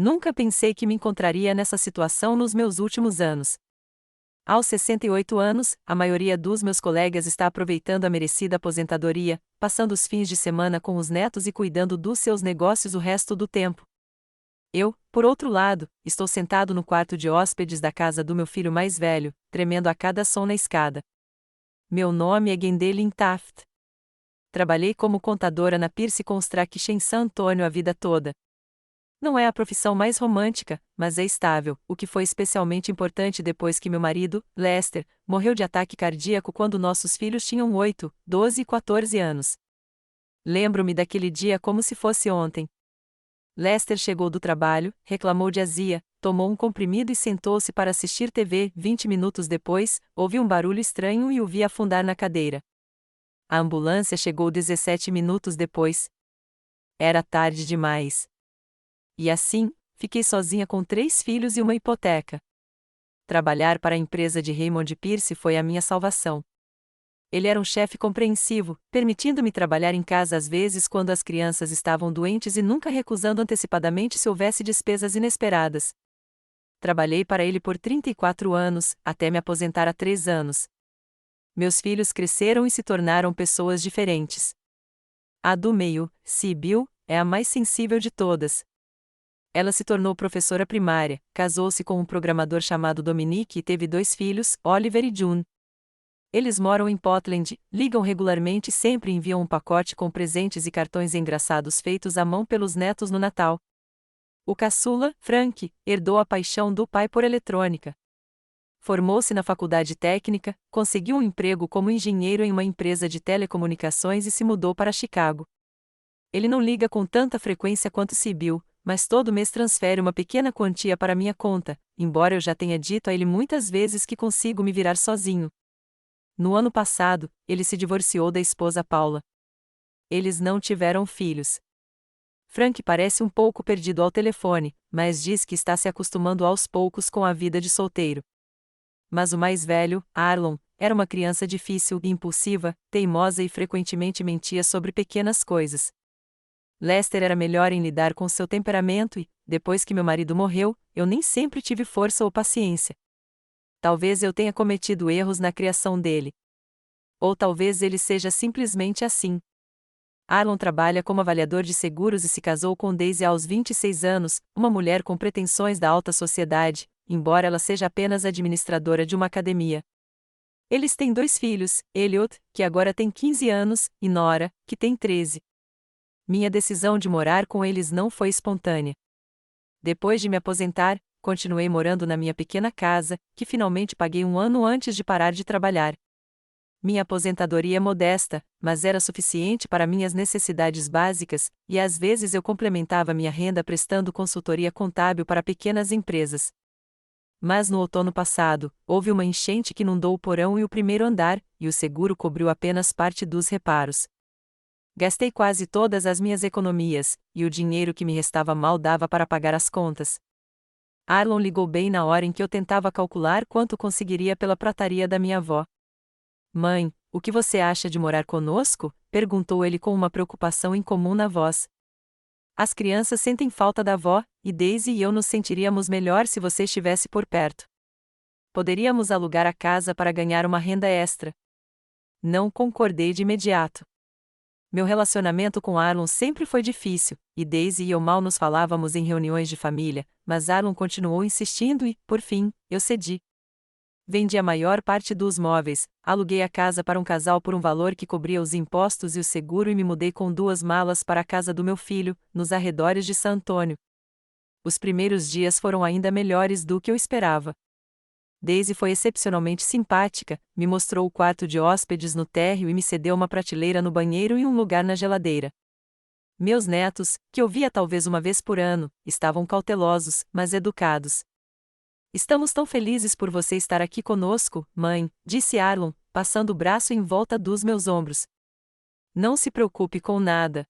Nunca pensei que me encontraria nessa situação nos meus últimos anos. Aos 68 anos, a maioria dos meus colegas está aproveitando a merecida aposentadoria, passando os fins de semana com os netos e cuidando dos seus negócios o resto do tempo. Eu, por outro lado, estou sentado no quarto de hóspedes da casa do meu filho mais velho, tremendo a cada som na escada. Meu nome é Gwendelyn Taft. Trabalhei como contadora na Pierce Construction em San Antônio a vida toda. Não é a profissão mais romântica, mas é estável, o que foi especialmente importante depois que meu marido, Lester, morreu de ataque cardíaco quando nossos filhos tinham 8, 12 e 14 anos. Lembro-me daquele dia como se fosse ontem. Lester chegou do trabalho, reclamou de azia, tomou um comprimido e sentou-se para assistir TV. 20 minutos depois, ouvi um barulho estranho e o vi afundar na cadeira. A ambulância chegou 17 minutos depois. Era tarde demais. E assim, fiquei sozinha com 3 filhos e uma hipoteca. Trabalhar para a empresa de Raymond Pierce foi a minha salvação. Ele era um chefe compreensivo, permitindo-me trabalhar em casa às vezes quando as crianças estavam doentes e nunca recusando antecipadamente se houvesse despesas inesperadas. Trabalhei para ele por 34 anos, até me aposentar há 3 anos. Meus filhos cresceram e se tornaram pessoas diferentes. A do meio, Sibyl, é a mais sensível de todas. Ela se tornou professora primária, casou-se com um programador chamado Dominique e teve 2 filhos, Oliver e June. Eles moram em Portland, ligam regularmente e sempre enviam um pacote com presentes e cartões engraçados feitos à mão pelos netos no Natal. O caçula, Frank, herdou a paixão do pai por eletrônica. Formou-se na faculdade técnica, conseguiu um emprego como engenheiro em uma empresa de telecomunicações e se mudou para Chicago. Ele não liga com tanta frequência quanto Sibyl, mas todo mês transfere uma pequena quantia para minha conta, embora eu já tenha dito a ele muitas vezes que consigo me virar sozinho. No ano passado, ele se divorciou da esposa Paula. Eles não tiveram filhos. Frank parece um pouco perdido ao telefone, mas diz que está se acostumando aos poucos com a vida de solteiro. Mas o mais velho, Arlon, era uma criança difícil e impulsiva, teimosa e frequentemente mentia sobre pequenas coisas. Lester era melhor em lidar com seu temperamento e, depois que meu marido morreu, eu nem sempre tive força ou paciência. Talvez eu tenha cometido erros na criação dele. Ou talvez ele seja simplesmente assim. Arlon trabalha como avaliador de seguros e se casou com Daisy aos 26 anos, uma mulher com pretensões da alta sociedade, embora ela seja apenas administradora de uma academia. Eles têm 2 filhos, Elliot, que agora tem 15 anos, e Nora, que tem 13. Minha decisão de morar com eles não foi espontânea. Depois de me aposentar, continuei morando na minha pequena casa, que finalmente paguei 1 ano antes de parar de trabalhar. Minha aposentadoria é modesta, mas era suficiente para minhas necessidades básicas, e às vezes eu complementava minha renda prestando consultoria contábil para pequenas empresas. Mas no outono passado, houve uma enchente que inundou o porão e o primeiro andar, e o seguro cobriu apenas parte dos reparos. Gastei quase todas as minhas economias, e o dinheiro que me restava mal dava para pagar as contas. Arlon ligou bem na hora em que eu tentava calcular quanto conseguiria pela prataria da minha avó. Mãe, o que você acha de morar conosco? Perguntou ele com uma preocupação incomum na voz. As crianças sentem falta da avó, e Daisy e eu nos sentiríamos melhor se você estivesse por perto. Poderíamos alugar a casa para ganhar uma renda extra. Não concordei de imediato. Meu relacionamento com Arlon sempre foi difícil, e Daisy e eu mal nos falávamos em reuniões de família, mas Arlon continuou insistindo e, por fim, eu cedi. Vendi a maior parte dos móveis, aluguei a casa para um casal por um valor que cobria os impostos e o seguro e me mudei com 2 malas para a casa do meu filho, nos arredores de San Antônio. Os primeiros dias foram ainda melhores do que eu esperava. Daisy foi excepcionalmente simpática, me mostrou o quarto de hóspedes no térreo e me cedeu uma prateleira no banheiro e um lugar na geladeira. Meus netos, que eu via talvez uma vez por ano, estavam cautelosos, mas educados. Estamos tão felizes por você estar aqui conosco, mãe, disse Arlon, passando o braço em volta dos meus ombros. Não se preocupe com nada.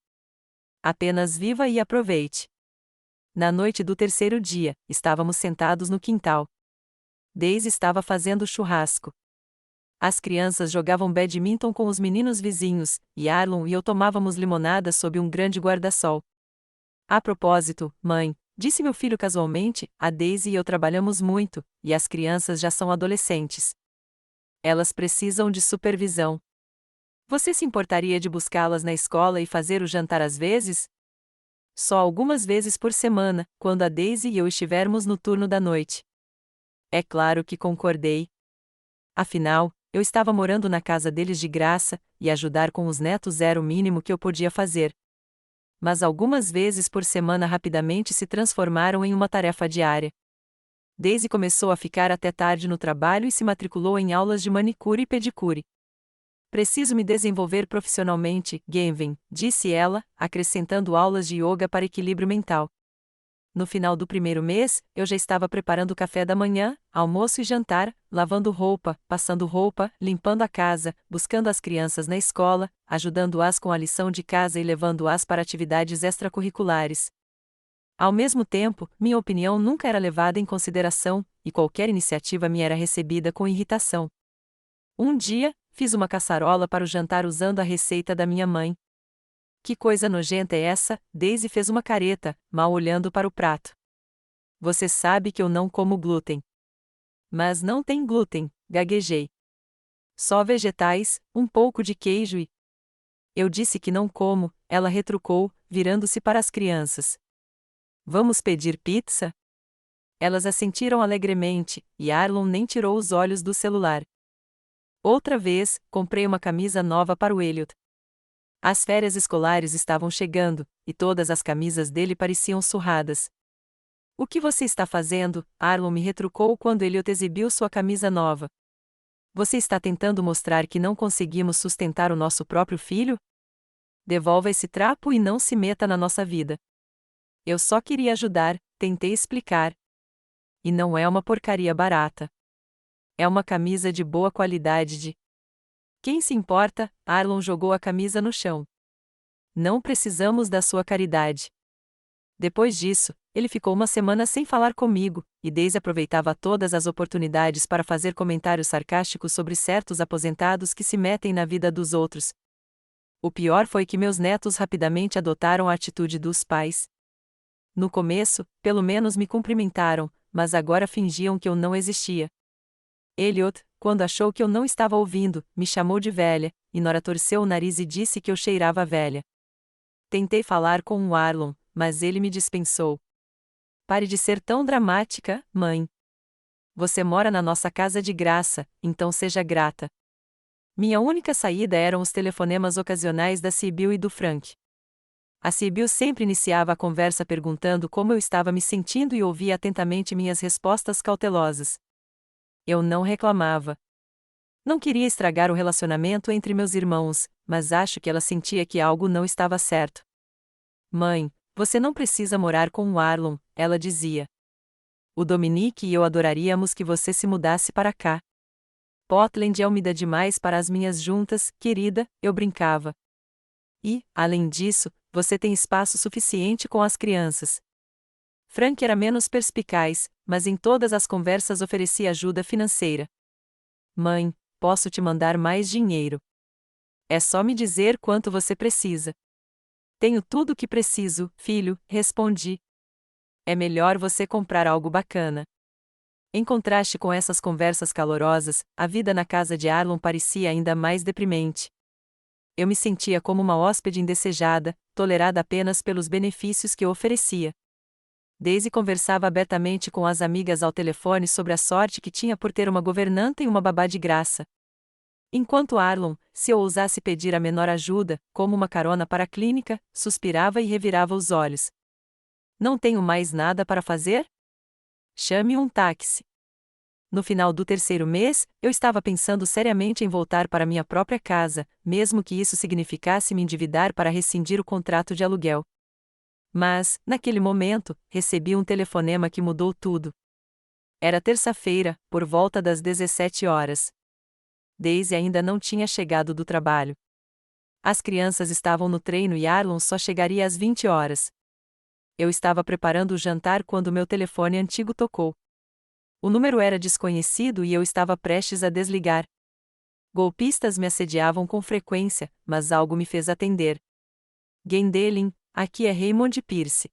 Apenas viva e aproveite. Na noite do 3º dia, estávamos sentados no quintal. Daisy estava fazendo churrasco. As crianças jogavam badminton com os meninos vizinhos, e Arlon e eu tomávamos limonada sob um grande guarda-sol. A propósito, mãe, Disse meu filho casualmente, a Daisy e eu trabalhamos muito, e as crianças já são adolescentes. Elas precisam de supervisão. Você se importaria de buscá-las na escola e fazer o jantar às vezes? Só algumas vezes por semana, quando a Daisy e eu estivermos no turno da noite. É claro que concordei. Afinal, eu estava morando na casa deles de graça, e ajudar com os netos era o mínimo que eu podia fazer. Mas algumas vezes por semana rapidamente se transformaram em uma tarefa diária. Daisy começou a ficar até tarde no trabalho e se matriculou em aulas de manicure e pedicure. Preciso me desenvolver profissionalmente, Gavin, disse ela, acrescentando aulas de yoga para equilíbrio mental. No final do primeiro mês, eu já estava preparando o café da manhã, almoço e jantar, lavando roupa, passando roupa, limpando a casa, buscando as crianças na escola, ajudando-as com a lição de casa e levando-as para atividades extracurriculares. Ao mesmo tempo, minha opinião nunca era levada em consideração, e qualquer iniciativa me era recebida com irritação. Um dia, fiz uma caçarola para o jantar usando a receita da minha mãe. Que coisa nojenta é essa? Daisy fez uma careta, mal olhando para o prato. Você sabe que eu não como glúten. Mas não tem glúten, gaguejei. Só vegetais, um pouco de queijo e... Eu disse que não como, ela retrucou, virando-se para as crianças. Vamos pedir pizza? Elas assentiram alegremente, e Arlon nem tirou os olhos do celular. Outra vez, comprei uma camisa nova para o Elliot. As férias escolares estavam chegando, e todas as camisas dele pareciam surradas. O que você está fazendo? Arlon me retrucou quando Elliot exibiu sua camisa nova. Você está tentando mostrar que não conseguimos sustentar o nosso próprio filho? Devolva esse trapo e não se meta na nossa vida. Eu só queria ajudar, tentei explicar. E não é uma porcaria barata. É uma camisa de boa qualidade de... Quem se importa? Arlon jogou a camisa no chão. Não precisamos da sua caridade. Depois disso, ele ficou uma semana sem falar comigo, e Daisy aproveitava todas as oportunidades para fazer comentários sarcásticos sobre certos aposentados que se metem na vida dos outros. O pior foi que meus netos rapidamente adotaram a atitude dos pais. No começo, pelo menos me cumprimentaram, mas agora fingiam que eu não existia. Elliot, quando achou que eu não estava ouvindo, me chamou de velha, e Nora torceu o nariz e disse que eu cheirava velha. Tentei falar com o Arlon, mas ele me dispensou. Pare de ser tão dramática, mãe. Você mora na nossa casa de graça, então seja grata. Minha única saída eram os telefonemas ocasionais da Sibyl e do Frank. A Sibyl sempre iniciava a conversa perguntando como eu estava me sentindo e ouvia atentamente minhas respostas cautelosas. Eu não reclamava. Não queria estragar o relacionamento entre meus irmãos, mas acho que ela sentia que algo não estava certo. Mãe, você não precisa morar com o Arlon, ela dizia. O Dominique e eu adoraríamos que você se mudasse para cá. Portland é úmida demais para as minhas juntas, querida, eu brincava. E, além disso, você tem espaço suficiente com as crianças. Frank era menos perspicaz, mas em todas as conversas oferecia ajuda financeira. Mãe, posso te mandar mais dinheiro. É só me dizer quanto você precisa. Tenho tudo o que preciso, filho, respondi. É melhor você comprar algo bacana. Em contraste com essas conversas calorosas, a vida na casa de Arlon parecia ainda mais deprimente. Eu me sentia como uma hóspede indesejada, tolerada apenas pelos benefícios que eu oferecia. Daisy conversava abertamente com as amigas ao telefone sobre a sorte que tinha por ter uma governanta e uma babá de graça. Enquanto Arlon, se eu ousasse pedir a menor ajuda, como uma carona para a clínica, suspirava e revirava os olhos. Não tenho mais nada para fazer? Chame um táxi. No final do terceiro mês, eu estava pensando seriamente em voltar para minha própria casa, mesmo que isso significasse me endividar para rescindir o contrato de aluguel. Mas, naquele momento, recebi um telefonema que mudou tudo. Era terça-feira, por volta das 17 horas. Daisy ainda não tinha chegado do trabalho. As crianças estavam no treino e Arlon só chegaria às 20 horas. Eu estava preparando o jantar quando meu telefone antigo tocou. O número era desconhecido e eu estava prestes a desligar. Golpistas me assediavam com frequência, mas algo me fez atender. Gwendoline, aqui é Raymond Pierce.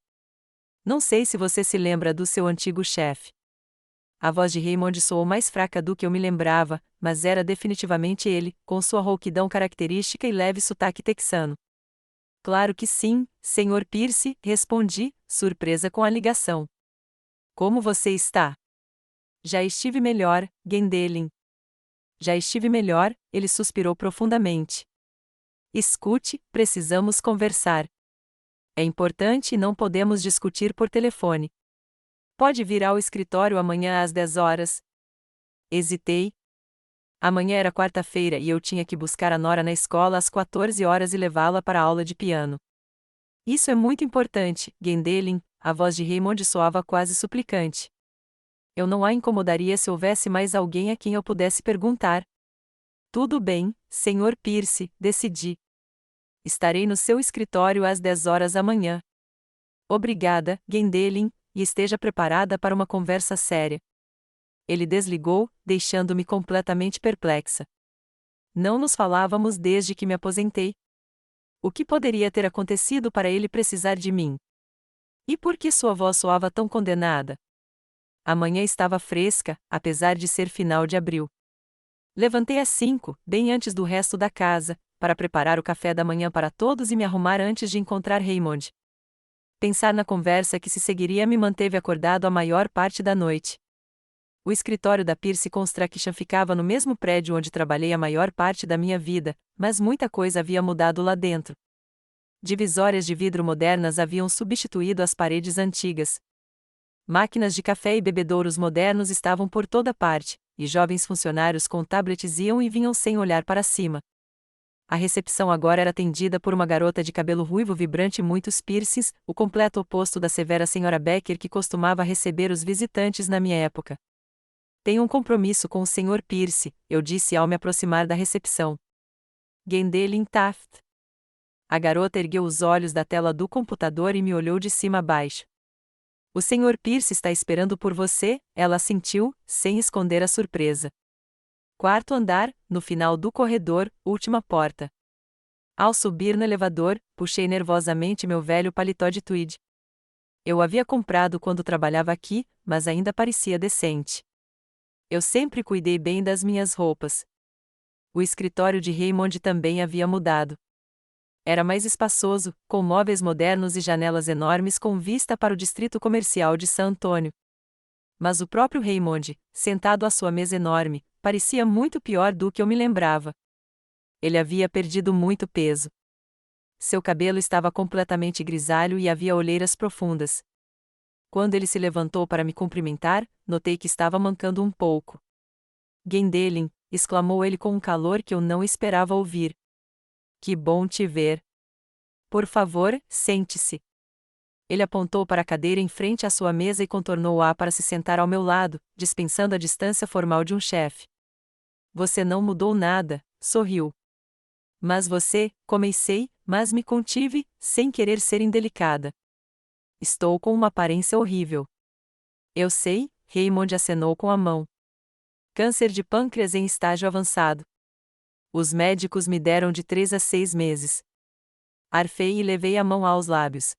Não sei se você se lembra do seu antigo chefe. A voz de Raymond soou mais fraca do que eu me lembrava, mas era definitivamente ele, com sua rouquidão característica e leve sotaque texano. Claro que sim, Sr. Pierce, respondi, surpresa com a ligação. Como você está? Já estive melhor, Gwendolen. Já estive melhor, ele suspirou profundamente. Escute, precisamos conversar. É importante e não podemos discutir por telefone. Pode vir ao escritório amanhã às 10 horas? Hesitei. Amanhã era quarta-feira e eu tinha que buscar a Nora na escola às 14 horas e levá-la para a aula de piano. Isso é muito importante, Gwendolen, a voz de Raymond soava quase suplicante. Eu não a incomodaria se houvesse mais alguém a quem eu pudesse perguntar. Tudo bem, Sr. Pierce, decidi. Estarei no seu escritório às 10 horas amanhã. Obrigada, Gwendolen, e esteja preparada para uma conversa séria. Ele desligou, deixando-me completamente perplexa. Não nos falávamos desde que me aposentei. O que poderia ter acontecido para ele precisar de mim? E por que sua voz soava tão condenada? A manhã estava fresca, apesar de ser final de abril. Levantei às 5, bem antes do resto da casa, para preparar o café da manhã para todos e me arrumar antes de encontrar Raymond. Pensar na conversa que se seguiria me manteve acordado a maior parte da noite. O escritório da Pierce Construction ficava no mesmo prédio onde trabalhei a maior parte da minha vida, mas muita coisa havia mudado lá dentro. Divisórias de vidro modernas haviam substituído as paredes antigas. Máquinas de café e bebedouros modernos estavam por toda parte, e jovens funcionários com tablets iam e vinham sem olhar para cima. A recepção agora era atendida por uma garota de cabelo ruivo vibrante e muitos piercings, o completo oposto da severa senhora Becker que costumava receber os visitantes na minha época. Tenho um compromisso com o Sr. Pierce, eu disse ao me aproximar da recepção. Gwendolen Taft. A garota ergueu os olhos da tela do computador e me olhou de cima a baixo. O Sr. Pierce está esperando por você, ela assentiu, sem esconder a surpresa. Quarto andar, no final do corredor, última porta. Ao subir no elevador, puxei nervosamente meu velho paletó de tweed. Eu havia comprado quando trabalhava aqui, mas ainda parecia decente. Eu sempre cuidei bem das minhas roupas. O escritório de Raymond também havia mudado. Era mais espaçoso, com móveis modernos e janelas enormes com vista para o distrito comercial de San Antônio. Mas o próprio Raymond, sentado à sua mesa enorme, parecia muito pior do que eu me lembrava. Ele havia perdido muito peso. Seu cabelo estava completamente grisalho e havia olheiras profundas. Quando ele se levantou para me cumprimentar, notei que estava mancando um pouco. Gwendolen, exclamou ele com um calor que eu não esperava ouvir. Que bom te ver. Por favor, sente-se. Ele apontou para a cadeira em frente à sua mesa e contornou-a para se sentar ao meu lado, dispensando a distância formal de um chefe. Você não mudou nada, sorriu. Mas você, comecei, mas me contive, sem querer ser indelicada. Estou com uma aparência horrível. Eu sei, Raymond acenou com a mão. Câncer de pâncreas em estágio avançado. Os médicos me deram de 3 a 6 meses. Arfei e levei a mão aos lábios.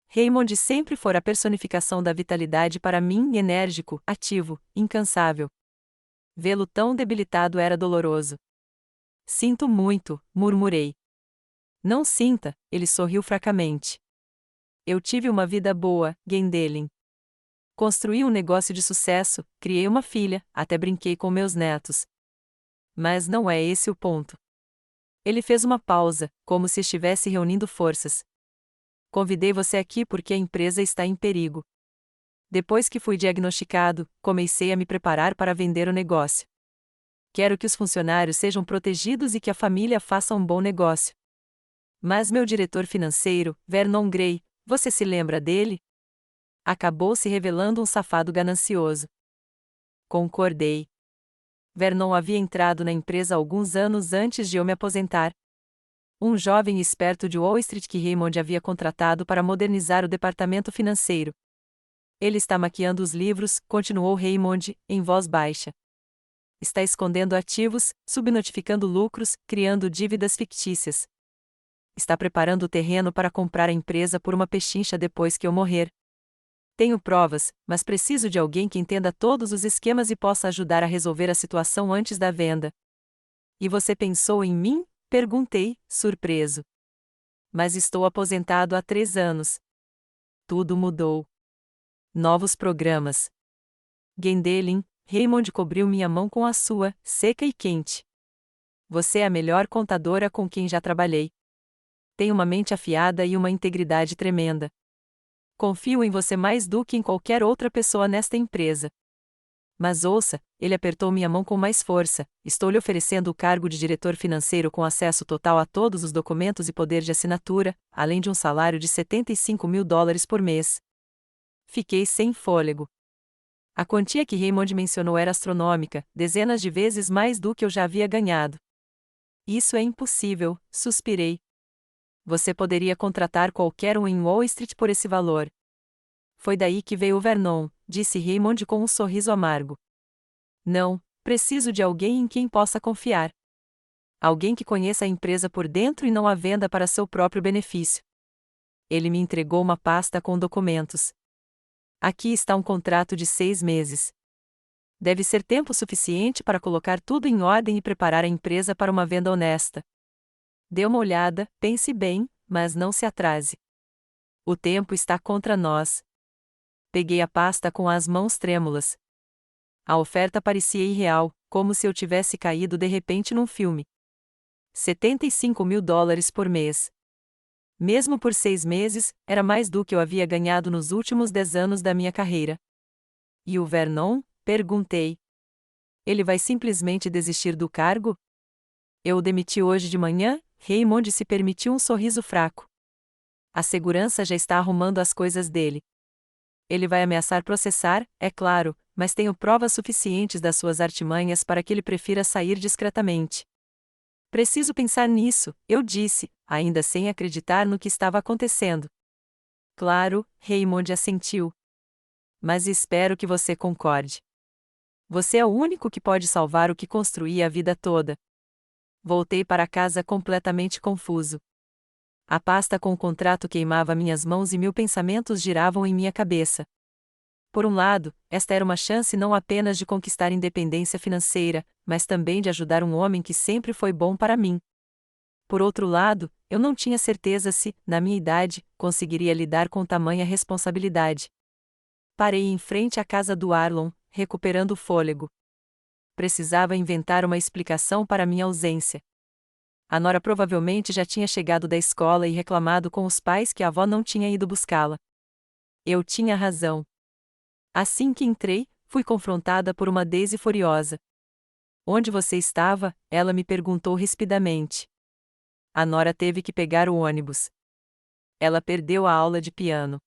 Raymond sempre fora a personificação da vitalidade para mim, enérgico, ativo, incansável. Vê-lo tão debilitado era doloroso. Sinto muito, murmurei. Não sinta, ele sorriu fracamente. Eu tive uma vida boa, Gwendolen. Construí um negócio de sucesso, criei uma filha, até brinquei com meus netos. Mas não é esse o ponto. Ele fez uma pausa, como se estivesse reunindo forças. Convidei você aqui porque a empresa está em perigo. Depois que fui diagnosticado, comecei a me preparar para vender o negócio. Quero que os funcionários sejam protegidos e que a família faça um bom negócio. Mas meu diretor financeiro, Vernon Gray, você se lembra dele? Acabou se revelando um safado ganancioso. Concordei. Vernon havia entrado na empresa alguns anos antes de eu me aposentar. Um jovem esperto de Wall Street que Raymond havia contratado para modernizar o departamento financeiro. Ele está maquiando os livros, continuou Raymond, em voz baixa. Está escondendo ativos, subnotificando lucros, criando dívidas fictícias. Está preparando o terreno para comprar a empresa por uma pechincha depois que eu morrer. Tenho provas, mas preciso de alguém que entenda todos os esquemas e possa ajudar a resolver a situação antes da venda. E você pensou em mim? Perguntei, surpreso. Mas estou aposentado há 3 anos. Tudo mudou. Novos programas. Gwendoline, Raymond cobriu minha mão com a sua, seca e quente. Você é a melhor contadora com quem já trabalhei. Tem uma mente afiada e uma integridade tremenda. Confio em você mais do que em qualquer outra pessoa nesta empresa. Mas ouça, ele apertou minha mão com mais força, estou lhe oferecendo o cargo de diretor financeiro com acesso total a todos os documentos e poder de assinatura, além de um salário de $75.000 por mês. Fiquei sem fôlego. A quantia que Raymond mencionou era astronômica, dezenas de vezes mais do que eu já havia ganhado. Isso é impossível, suspirei. Você poderia contratar qualquer um em Wall Street por esse valor. Foi daí que veio o Vernon, disse Raymond com um sorriso amargo. Não, preciso de alguém em quem possa confiar. Alguém que conheça a empresa por dentro e não a venda para seu próprio benefício. Ele me entregou uma pasta com documentos. Aqui está um contrato de 6 meses. Deve ser tempo suficiente para colocar tudo em ordem e preparar a empresa para uma venda honesta. Dê uma olhada, pense bem, mas não se atrase. O tempo está contra nós. Peguei a pasta com as mãos trêmulas. A oferta parecia irreal, como se eu tivesse caído de repente num filme. $75.000 por mês. Mesmo por 6 meses, era mais do que eu havia ganhado nos últimos 10 anos da minha carreira. E o Vernon? Perguntei. Ele vai simplesmente desistir do cargo? Eu o demiti hoje de manhã, Raymond se permitiu um sorriso fraco. A segurança já está arrumando as coisas dele. Ele vai ameaçar processar, é claro, mas tenho provas suficientes das suas artimanhas para que ele prefira sair discretamente. Preciso pensar nisso, eu disse, ainda sem acreditar no que estava acontecendo. Claro, Raymond assentiu. Mas espero que você concorde. Você é o único que pode salvar o que construí a vida toda. Voltei para casa completamente confuso. A pasta com o contrato queimava minhas mãos e mil pensamentos giravam em minha cabeça. Por um lado, esta era uma chance não apenas de conquistar independência financeira, mas também de ajudar um homem que sempre foi bom para mim. Por outro lado, eu não tinha certeza se, na minha idade, conseguiria lidar com tamanha responsabilidade. Parei em frente à casa do Arlon, recuperando o fôlego. Precisava inventar uma explicação para minha ausência. A nora provavelmente já tinha chegado da escola e reclamado com os pais que a avó não tinha ido buscá-la. Eu tinha razão. Assim que entrei, fui confrontada por uma Daisy furiosa. Onde você estava? Ela me perguntou rispidamente. A nora teve que pegar o ônibus. Ela perdeu a aula de piano.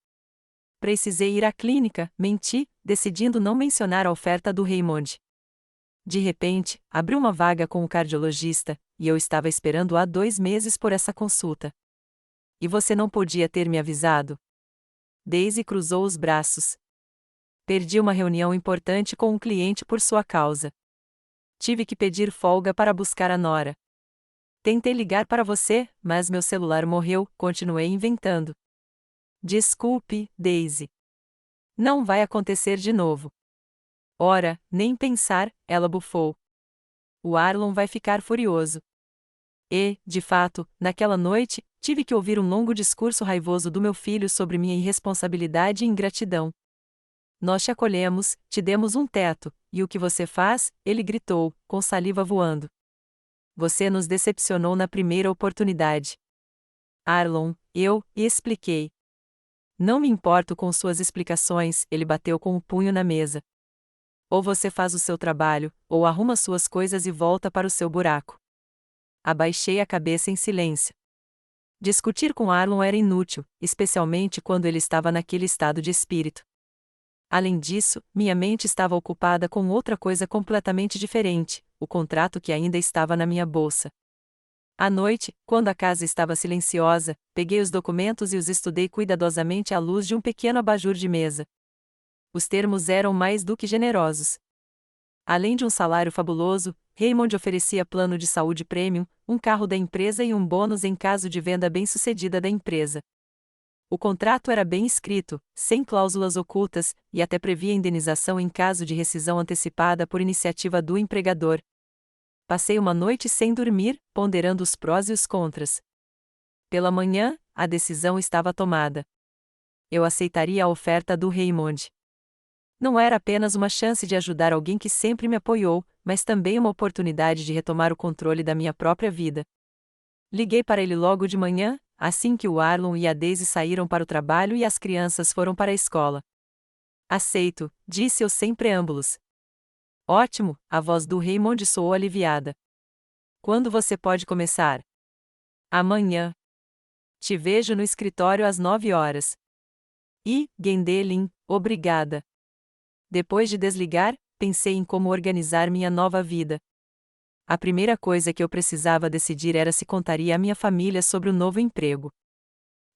Precisei ir à clínica, menti, decidindo não mencionar a oferta do Raymond. De repente, abriu uma vaga com o cardiologista, e eu estava esperando há 2 meses por essa consulta. E você não podia ter me avisado? Daisy cruzou os braços. Perdi uma reunião importante com um cliente por sua causa. Tive que pedir folga para buscar a nora. Tentei ligar para você, mas meu celular morreu, continuei inventando. Desculpe, Daisy. Não vai acontecer de novo. Ora, nem pensar, ela bufou. O Arlon vai ficar furioso. E, de fato, naquela noite, tive que ouvir um longo discurso raivoso do meu filho sobre minha irresponsabilidade e ingratidão. Nós te acolhemos, te demos um teto, e o que você faz? Ele gritou, com saliva voando. Você nos decepcionou na primeira oportunidade. Arlon, eu expliquei. Não me importo com suas explicações, ele bateu com o punho na mesa. Ou você faz o seu trabalho, ou arruma suas coisas e volta para o seu buraco. Abaixei a cabeça em silêncio. Discutir com Arlon era inútil, especialmente quando ele estava naquele estado de espírito. Além disso, minha mente estava ocupada com outra coisa completamente diferente, o contrato que ainda estava na minha bolsa. À noite, quando a casa estava silenciosa, peguei os documentos e os estudei cuidadosamente à luz de um pequeno abajur de mesa. Os termos eram mais do que generosos. Além de um salário fabuloso, Raymond oferecia plano de saúde premium, um carro da empresa e um bônus em caso de venda bem-sucedida da empresa. O contrato era bem escrito, sem cláusulas ocultas, e até previa indenização em caso de rescisão antecipada por iniciativa do empregador. Passei uma noite sem dormir, ponderando os prós e os contras. Pela manhã, a decisão estava tomada. Eu aceitaria a oferta do Raymond. Não era apenas uma chance de ajudar alguém que sempre me apoiou, mas também uma oportunidade de retomar o controle da minha própria vida. Liguei para ele logo de manhã, assim que o Arlon e a Daisy saíram para o trabalho e as crianças foram para a escola. Aceito, disse eu sem preâmbulos. Ótimo, a voz do Raymond soou aliviada. Quando você pode começar? Amanhã. Te vejo no escritório às 9 horas. E, Gwendoline, obrigada. Depois de desligar, pensei em como organizar minha nova vida. A primeira coisa que eu precisava decidir era se contaria à minha família sobre o novo emprego.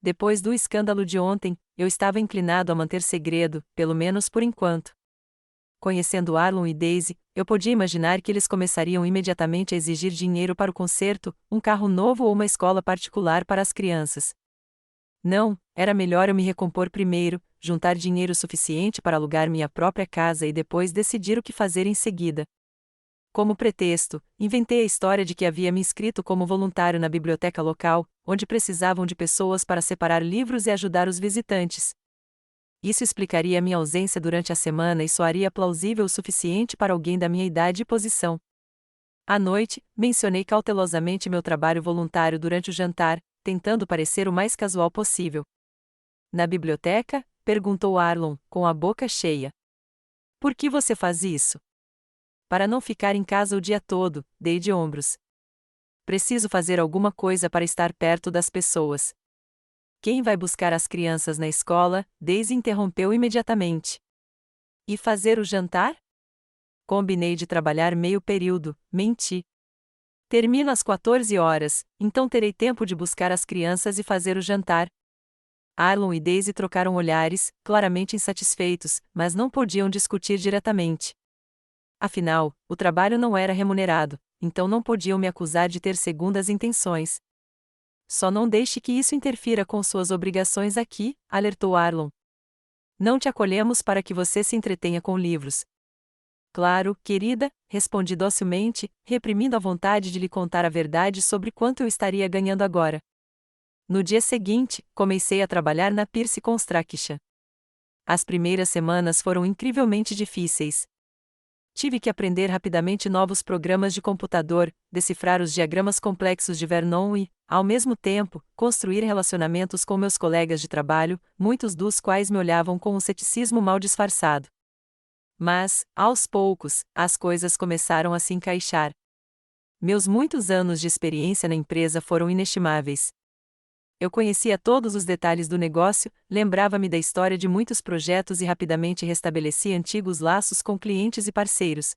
Depois do escândalo de ontem, eu estava inclinado a manter segredo, pelo menos por enquanto. Conhecendo Arlon e Daisy, eu podia imaginar que eles começariam imediatamente a exigir dinheiro para o concerto, um carro novo ou uma escola particular para as crianças. Não, era melhor eu me recompor primeiro, juntar dinheiro suficiente para alugar minha própria casa e depois decidir o que fazer em seguida. Como pretexto, inventei a história de que havia me inscrito como voluntário na biblioteca local, onde precisavam de pessoas para separar livros e ajudar os visitantes. Isso explicaria minha ausência durante a semana e soaria plausível o suficiente para alguém da minha idade e posição. À noite, mencionei cautelosamente meu trabalho voluntário durante o jantar, tentando parecer o mais casual possível. Na biblioteca? Perguntou Arlon, com a boca cheia. Por que você faz isso? Para não ficar em casa o dia todo, dei de ombros. Preciso fazer alguma coisa para estar perto das pessoas. Quem vai buscar as crianças na escola? Daisy interrompeu imediatamente. E fazer o jantar? Combinei de trabalhar meio período, menti. Termino às 14 horas, então terei tempo de buscar as crianças e fazer o jantar. Arlon e Daisy trocaram olhares, claramente insatisfeitos, mas não podiam discutir diretamente. Afinal, o trabalho não era remunerado, então não podiam me acusar de ter segundas intenções. Só não deixe que isso interfira com suas obrigações aqui, alertou Arlon. Não te acolhemos para que você se entretenha com livros. Claro, querida, respondi docilmente, reprimindo a vontade de lhe contar a verdade sobre quanto eu estaria ganhando agora. No dia seguinte, comecei a trabalhar na Pierce Construction. As primeiras semanas foram incrivelmente difíceis. Tive que aprender rapidamente novos programas de computador, decifrar os diagramas complexos de Vernon e, ao mesmo tempo, construir relacionamentos com meus colegas de trabalho, muitos dos quais me olhavam com um ceticismo mal disfarçado. Mas, aos poucos, as coisas começaram a se encaixar. Meus muitos anos de experiência na empresa foram inestimáveis. Eu conhecia todos os detalhes do negócio, lembrava-me da história de muitos projetos e rapidamente restabelecia antigos laços com clientes e parceiros.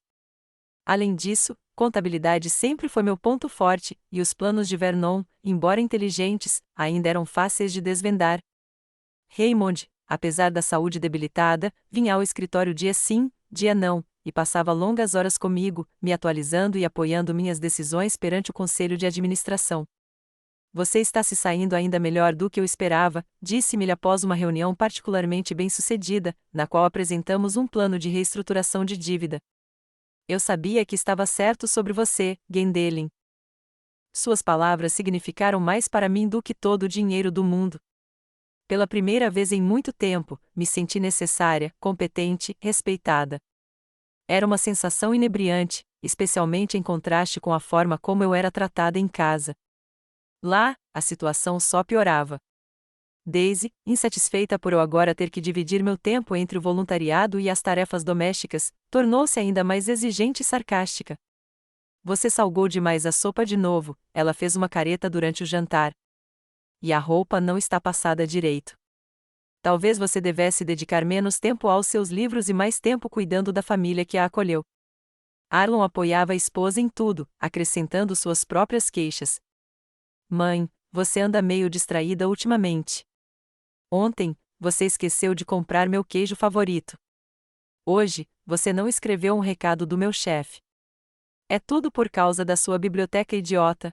Além disso, contabilidade sempre foi meu ponto forte, e os planos de Vernon, embora inteligentes, ainda eram fáceis de desvendar. Raymond, apesar da saúde debilitada, vinha ao escritório dia sim, dia não, e passava longas horas comigo, me atualizando e apoiando minhas decisões perante o conselho de administração. Você está se saindo ainda melhor do que eu esperava, disse-me após uma reunião particularmente bem-sucedida, na qual apresentamos um plano de reestruturação de dívida. Eu sabia que estava certo sobre você, Gwendoline. Suas palavras significaram mais para mim do que todo o dinheiro do mundo. Pela primeira vez em muito tempo, me senti necessária, competente, respeitada. Era uma sensação inebriante, especialmente em contraste com a forma como eu era tratada em casa. Lá, a situação só piorava. Daisy, insatisfeita por eu agora ter que dividir meu tempo entre o voluntariado e as tarefas domésticas, tornou-se ainda mais exigente e sarcástica. Você salgou demais a sopa de novo, ela fez uma careta durante o jantar. E a roupa não está passada direito. Talvez você devesse dedicar menos tempo aos seus livros e mais tempo cuidando da família que a acolheu. Arlon apoiava a esposa em tudo, acrescentando suas próprias queixas. Mãe, você anda meio distraída ultimamente. Ontem, você esqueceu de comprar meu queijo favorito. Hoje, você não escreveu um recado do meu chefe. É tudo por causa da sua biblioteca idiota.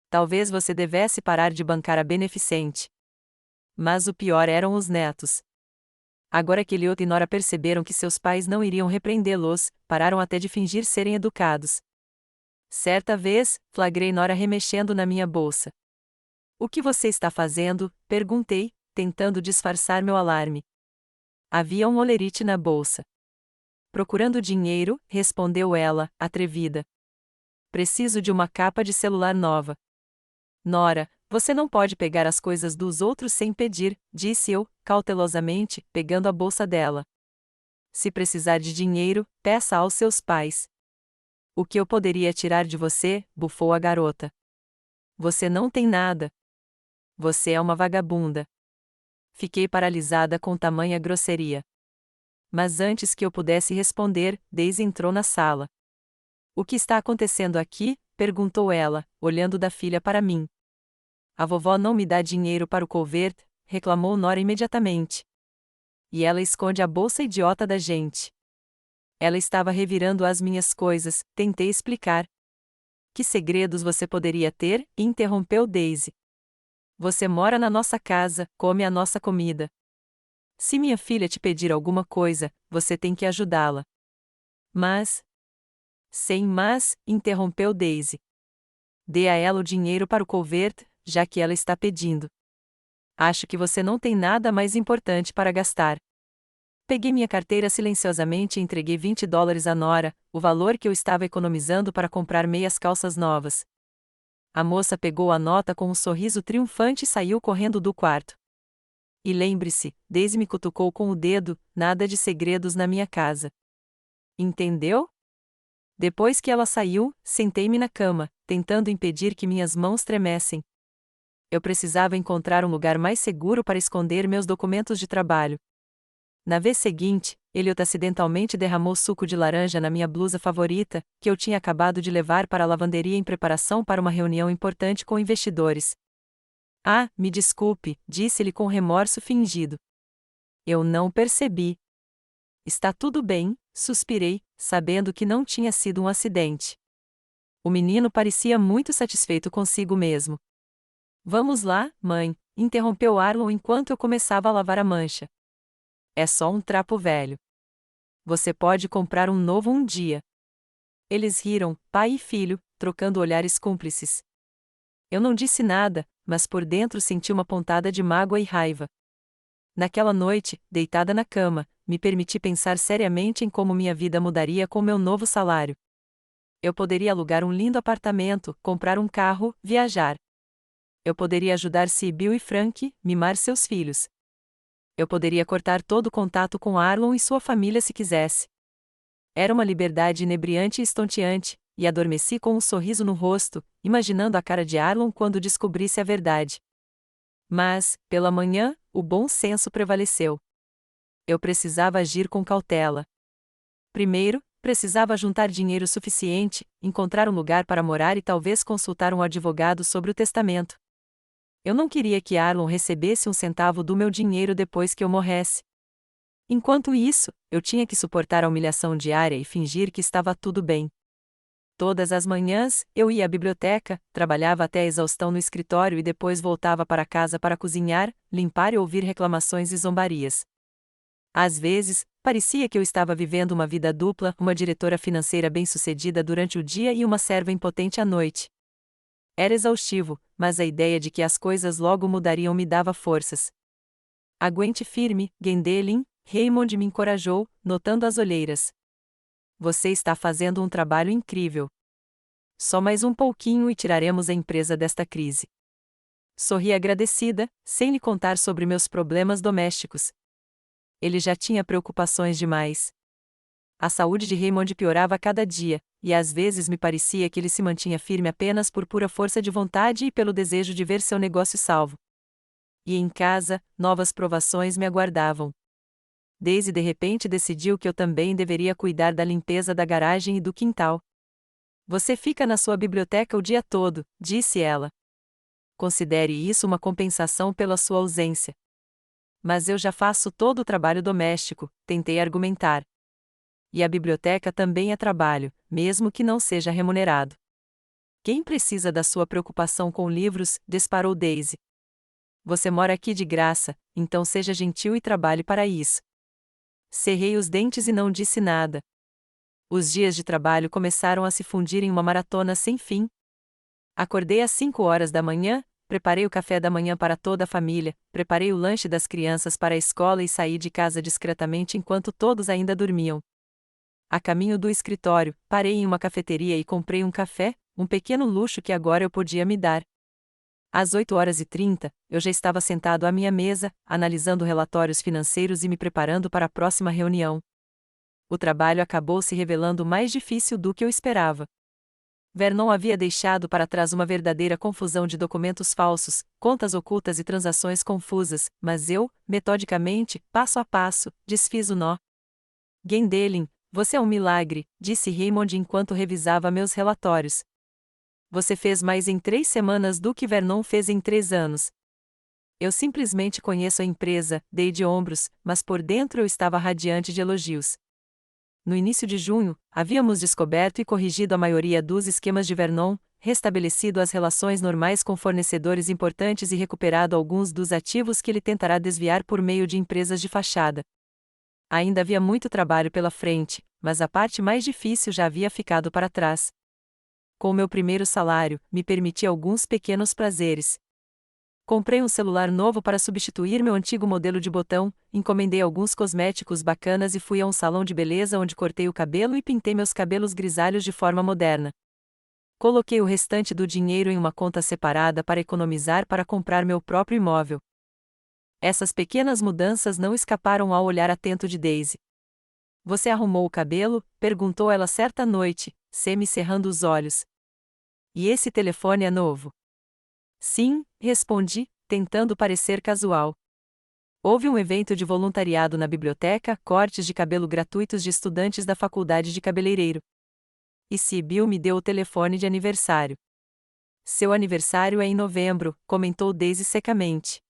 Talvez você devesse parar de bancar a beneficente. Mas o pior eram os netos. Agora que Elliot e Nora perceberam que seus pais não iriam repreendê-los, pararam até de fingir serem educados. Certa vez, flagrei Nora remexendo na minha bolsa. "O que você está fazendo?" perguntei, tentando disfarçar meu alarme. Havia um olerite na bolsa. "Procurando dinheiro", respondeu ela, atrevida. "Preciso de uma capa de celular nova." "Nora, você não pode pegar as coisas dos outros sem pedir", disse eu, cautelosamente, pegando a bolsa dela. "Se precisar de dinheiro, peça aos seus pais." "O que eu poderia tirar de você?" bufou a garota. "Você não tem nada. Você é uma vagabunda." Fiquei paralisada com tamanha grosseria. Mas antes que eu pudesse responder, Daisy entrou na sala. "O que está acontecendo aqui?" perguntou ela, olhando da filha para mim. "A vovó não me dá dinheiro para o couvert", reclamou Nora imediatamente. "E ela esconde a bolsa idiota da gente." "Ela estava revirando as minhas coisas", tentei explicar. "Que segredos você poderia ter?" interrompeu Daisy. "Você mora na nossa casa, come a nossa comida. Se minha filha te pedir alguma coisa, você tem que ajudá-la." "Mas..." "Sem mas", interrompeu Daisy. "Dê a ela o dinheiro para o couvert, já que ela está pedindo. Acho que você não tem nada mais importante para gastar." Peguei minha carteira silenciosamente e entreguei $20 a Nora, o valor que eu estava economizando para comprar meias calças novas. A moça pegou a nota com um sorriso triunfante e saiu correndo do quarto. "E lembre-se", Daisy me cutucou com o dedo, "nada de segredos na minha casa. Entendeu?" Depois que ela saiu, sentei-me na cama, tentando impedir que minhas mãos tremessem. Eu precisava encontrar um lugar mais seguro para esconder meus documentos de trabalho. Na vez seguinte, Elliot acidentalmente derramou suco de laranja na minha blusa favorita, que eu tinha acabado de levar para a lavanderia em preparação para uma reunião importante com investidores. "Ah, me desculpe", disse-ele com remorso fingido. "Eu não percebi." "Está tudo bem", suspirei, sabendo que não tinha sido um acidente. O menino parecia muito satisfeito consigo mesmo. "Vamos lá, mãe", interrompeu Arlon enquanto eu começava a lavar a mancha. "É só um trapo velho. Você pode comprar um novo um dia." Eles riram, pai e filho, trocando olhares cúmplices. Eu não disse nada, mas por dentro senti uma pontada de mágoa e raiva. Naquela noite, deitada na cama, me permiti pensar seriamente em como minha vida mudaria com meu novo salário. Eu poderia alugar um lindo apartamento, comprar um carro, viajar. Eu poderia ajudar Sibyl e Frank, mimar seus filhos. Eu poderia cortar todo o contato com Arlon e sua família se quisesse. Era uma liberdade inebriante e estonteante, e adormeci com um sorriso no rosto, imaginando a cara de Arlon quando descobrisse a verdade. Mas, pela manhã, o bom senso prevaleceu. Eu precisava agir com cautela. Primeiro, precisava juntar dinheiro suficiente, encontrar um lugar para morar e talvez consultar um advogado sobre o testamento. Eu não queria que Arlon recebesse um centavo do meu dinheiro depois que eu morresse. Enquanto isso, eu tinha que suportar a humilhação diária e fingir que estava tudo bem. Todas as manhãs, eu ia à biblioteca, trabalhava até a exaustão no escritório e depois voltava para casa para cozinhar, limpar e ouvir reclamações e zombarias. Às vezes, parecia que eu estava vivendo uma vida dupla, uma diretora financeira bem-sucedida durante o dia e uma serva impotente à noite. Era exaustivo, mas a ideia de que as coisas logo mudariam me dava forças. "Aguente firme, Gwendoline", Raymond me encorajou, notando as olheiras. "Você está fazendo um trabalho incrível. Só mais um pouquinho e tiraremos a empresa desta crise." Sorri agradecida, sem lhe contar sobre meus problemas domésticos. Ele já tinha preocupações demais. A saúde de Raymond piorava a cada dia, e às vezes me parecia que ele se mantinha firme apenas por pura força de vontade e pelo desejo de ver seu negócio salvo. E em casa, novas provações me aguardavam. Daisy de repente decidiu que eu também deveria cuidar da limpeza da garagem e do quintal. "Você fica na sua biblioteca o dia todo", disse ela. "Considere isso uma compensação pela sua ausência." "Mas eu já faço todo o trabalho doméstico", tentei argumentar. "E a biblioteca também é trabalho, mesmo que não seja remunerado." "Quem precisa da sua preocupação com livros?", disparou Daisy. Você mora aqui de graça, então seja gentil e trabalhe para isso. Cerrei os dentes e não disse nada. Os dias de trabalho começaram a se fundir em uma maratona sem fim. Acordei às 5 horas da manhã, preparei o café da manhã para toda a família, preparei o lanche das crianças para a escola e saí de casa discretamente enquanto todos ainda dormiam. A caminho do escritório, parei em uma cafeteria e comprei um café, um pequeno luxo que agora eu podia me dar. Às 8h30, eu já estava sentado à minha mesa, analisando relatórios financeiros e me preparando para a próxima reunião. O trabalho acabou se revelando mais difícil do que eu esperava. Vernon havia deixado para trás uma verdadeira confusão de documentos falsos, contas ocultas e transações confusas, mas eu, metodicamente, passo a passo, desfiz o nó. Gwendolen, você é um milagre, disse Raymond enquanto revisava meus relatórios. Você fez mais em 3 semanas do que Vernon fez em 3 anos. Eu simplesmente conheço a empresa, dei de ombros, mas por dentro eu estava radiante de elogios. No início de junho, havíamos descoberto e corrigido a maioria dos esquemas de Vernon, restabelecido as relações normais com fornecedores importantes e recuperado alguns dos ativos que ele tentará desviar por meio de empresas de fachada. Ainda havia muito trabalho pela frente, mas a parte mais difícil já havia ficado para trás. Com meu primeiro salário, me permiti alguns pequenos prazeres. Comprei um celular novo para substituir meu antigo modelo de botão, encomendei alguns cosméticos bacanas e fui a um salão de beleza onde cortei o cabelo e pintei meus cabelos grisalhos de forma moderna. Coloquei o restante do dinheiro em uma conta separada para economizar para comprar meu próprio imóvel. Essas pequenas mudanças não escaparam ao olhar atento de Daisy. Você arrumou o cabelo? Perguntou ela certa noite, semi-cerrando os olhos. E esse telefone é novo? Sim, respondi, tentando parecer casual. Houve um evento de voluntariado na biblioteca, cortes de cabelo gratuitos de estudantes da faculdade de cabeleireiro. E Sibyl me deu o telefone de aniversário. Seu aniversário é em novembro, comentou Daisy secamente.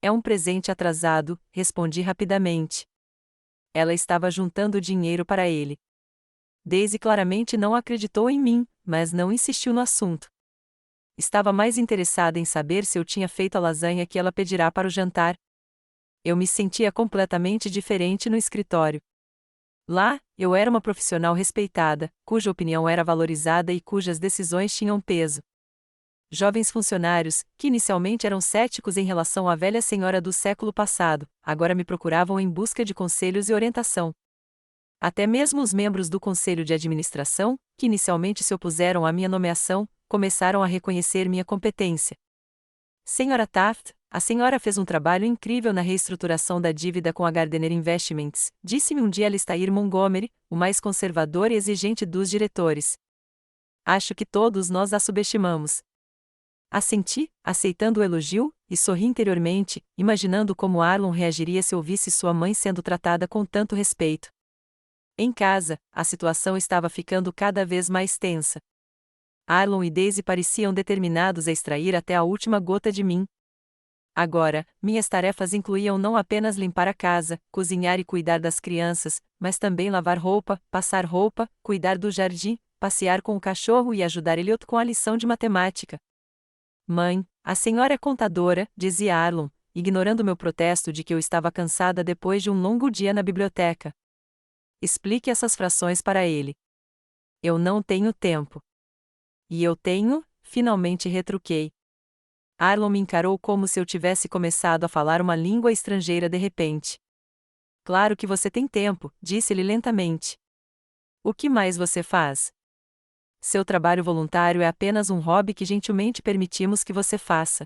É um presente atrasado, respondi rapidamente. Ela estava juntando dinheiro para ele. Daisy claramente não acreditou em mim, mas não insistiu no assunto. Estava mais interessada em saber se eu tinha feito a lasanha que ela pedirá para o jantar. Eu me sentia completamente diferente no escritório. Lá, eu era uma profissional respeitada, cuja opinião era valorizada e cujas decisões tinham peso. Jovens funcionários, que inicialmente eram céticos em relação à velha senhora do século passado, agora me procuravam em busca de conselhos e orientação. Até mesmo os membros do conselho de administração, que inicialmente se opuseram à minha nomeação, começaram a reconhecer minha competência. Senhora Taft, a senhora fez um trabalho incrível na reestruturação da dívida com a Gardner Investments, disse-me um dia Alistair Montgomery, o mais conservador e exigente dos diretores. Acho que todos nós a subestimamos. Assenti, aceitando o elogio, e sorri interiormente, imaginando como Arlon reagiria se ouvisse sua mãe sendo tratada com tanto respeito. Em casa, a situação estava ficando cada vez mais tensa. Arlon e Daisy pareciam determinados a extrair até a última gota de mim. Agora, minhas tarefas incluíam não apenas limpar a casa, cozinhar e cuidar das crianças, mas também lavar roupa, passar roupa, cuidar do jardim, passear com o cachorro e ajudar Elliot com a lição de matemática. Mãe, a senhora é contadora, dizia Arlon, ignorando meu protesto de que eu estava cansada depois de um longo dia na biblioteca. Explique essas frações para ele. Eu não tenho tempo. E eu tenho, finalmente retruquei. Arlon me encarou como se eu tivesse começado a falar uma língua estrangeira de repente. Claro que você tem tempo, disse-lhe lentamente. O que mais você faz? Seu trabalho voluntário é apenas um hobby que gentilmente permitimos que você faça.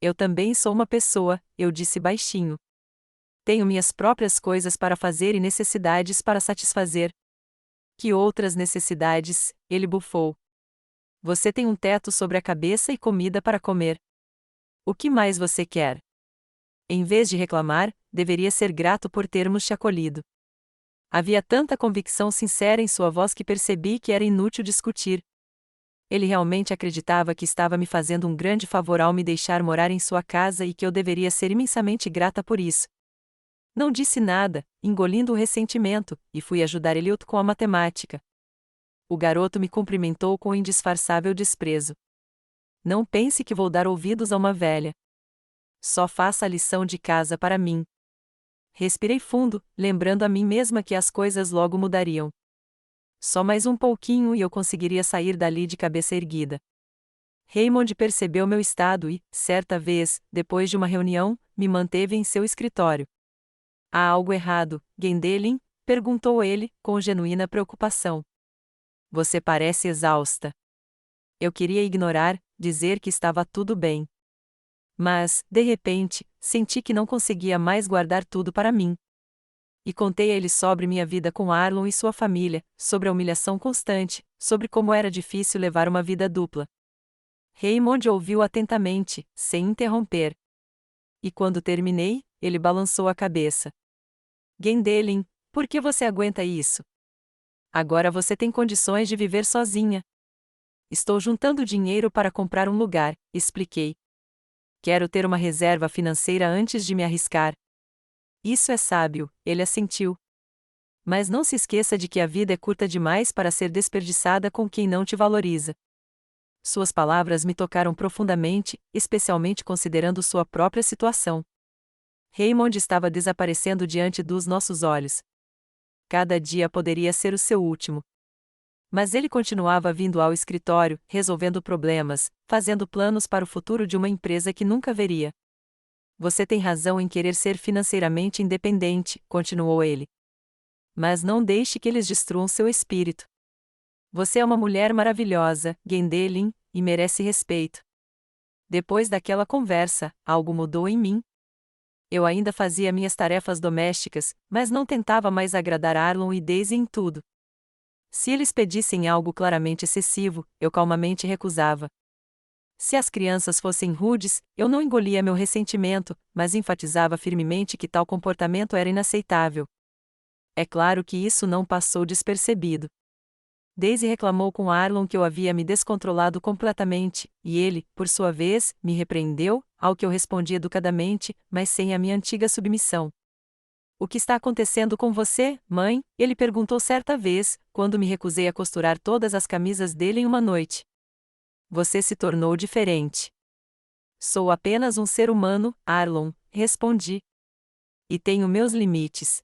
Eu também sou uma pessoa, eu disse baixinho. Tenho minhas próprias coisas para fazer e necessidades para satisfazer. Que outras necessidades? Ele bufou. Você tem um teto sobre a cabeça e comida para comer. O que mais você quer? Em vez de reclamar, deveria ser grato por termos te acolhido. Havia tanta convicção sincera em sua voz que percebi que era inútil discutir. Ele realmente acreditava que estava me fazendo um grande favor ao me deixar morar em sua casa e que eu deveria ser imensamente grata por isso. Não disse nada, engolindo o ressentimento, e fui ajudar Elliot com a matemática. O garoto me cumprimentou com indisfarçável desprezo. Não pense que vou dar ouvidos a uma velha. Só faça a lição de casa para mim. Respirei fundo, lembrando a mim mesma que as coisas logo mudariam. Só mais um pouquinho e eu conseguiria sair dali de cabeça erguida. Raymond percebeu meu estado e, certa vez, depois de uma reunião, me manteve em seu escritório. Há algo errado, Gwendoline? Perguntou ele, com genuína preocupação. Você parece exausta. Eu queria ignorar, dizer que estava tudo bem. Mas, de repente, senti que não conseguia mais guardar tudo para mim. E contei a ele sobre minha vida com Arlon e sua família, sobre a humilhação constante, sobre como era difícil levar uma vida dupla. Raymond ouviu atentamente, sem interromper. E quando terminei, ele balançou a cabeça. Gwendoline, por que você aguenta isso? Agora você tem condições de viver sozinha. Estou juntando dinheiro para comprar um lugar, expliquei. Quero ter uma reserva financeira antes de me arriscar. Isso é sábio, ele assentiu. Mas não se esqueça de que a vida é curta demais para ser desperdiçada com quem não te valoriza. Suas palavras me tocaram profundamente, especialmente considerando sua própria situação. Raymond estava desaparecendo diante dos nossos olhos. Cada dia poderia ser o seu último. Mas ele continuava vindo ao escritório, resolvendo problemas, fazendo planos para o futuro de uma empresa que nunca veria. Você tem razão em querer ser financeiramente independente, continuou ele. Mas não deixe que eles destruam seu espírito. Você é uma mulher maravilhosa, Gwendoline, e merece respeito. Depois daquela conversa, algo mudou em mim. Eu ainda fazia minhas tarefas domésticas, mas não tentava mais agradar Arlon e Daisy em tudo. Se eles pedissem algo claramente excessivo, eu calmamente recusava. Se as crianças fossem rudes, eu não engolia meu ressentimento, mas enfatizava firmemente que tal comportamento era inaceitável. É claro que isso não passou despercebido. Daisy reclamou com Arlon que eu havia me descontrolado completamente, e ele, por sua vez, me repreendeu, ao que eu respondi educadamente, mas sem a minha antiga submissão. O que está acontecendo com você, mãe? Ele perguntou certa vez, quando me recusei a costurar todas as camisas dele em uma noite. Você se tornou diferente. Sou apenas um ser humano, Arlon, respondi. E tenho meus limites.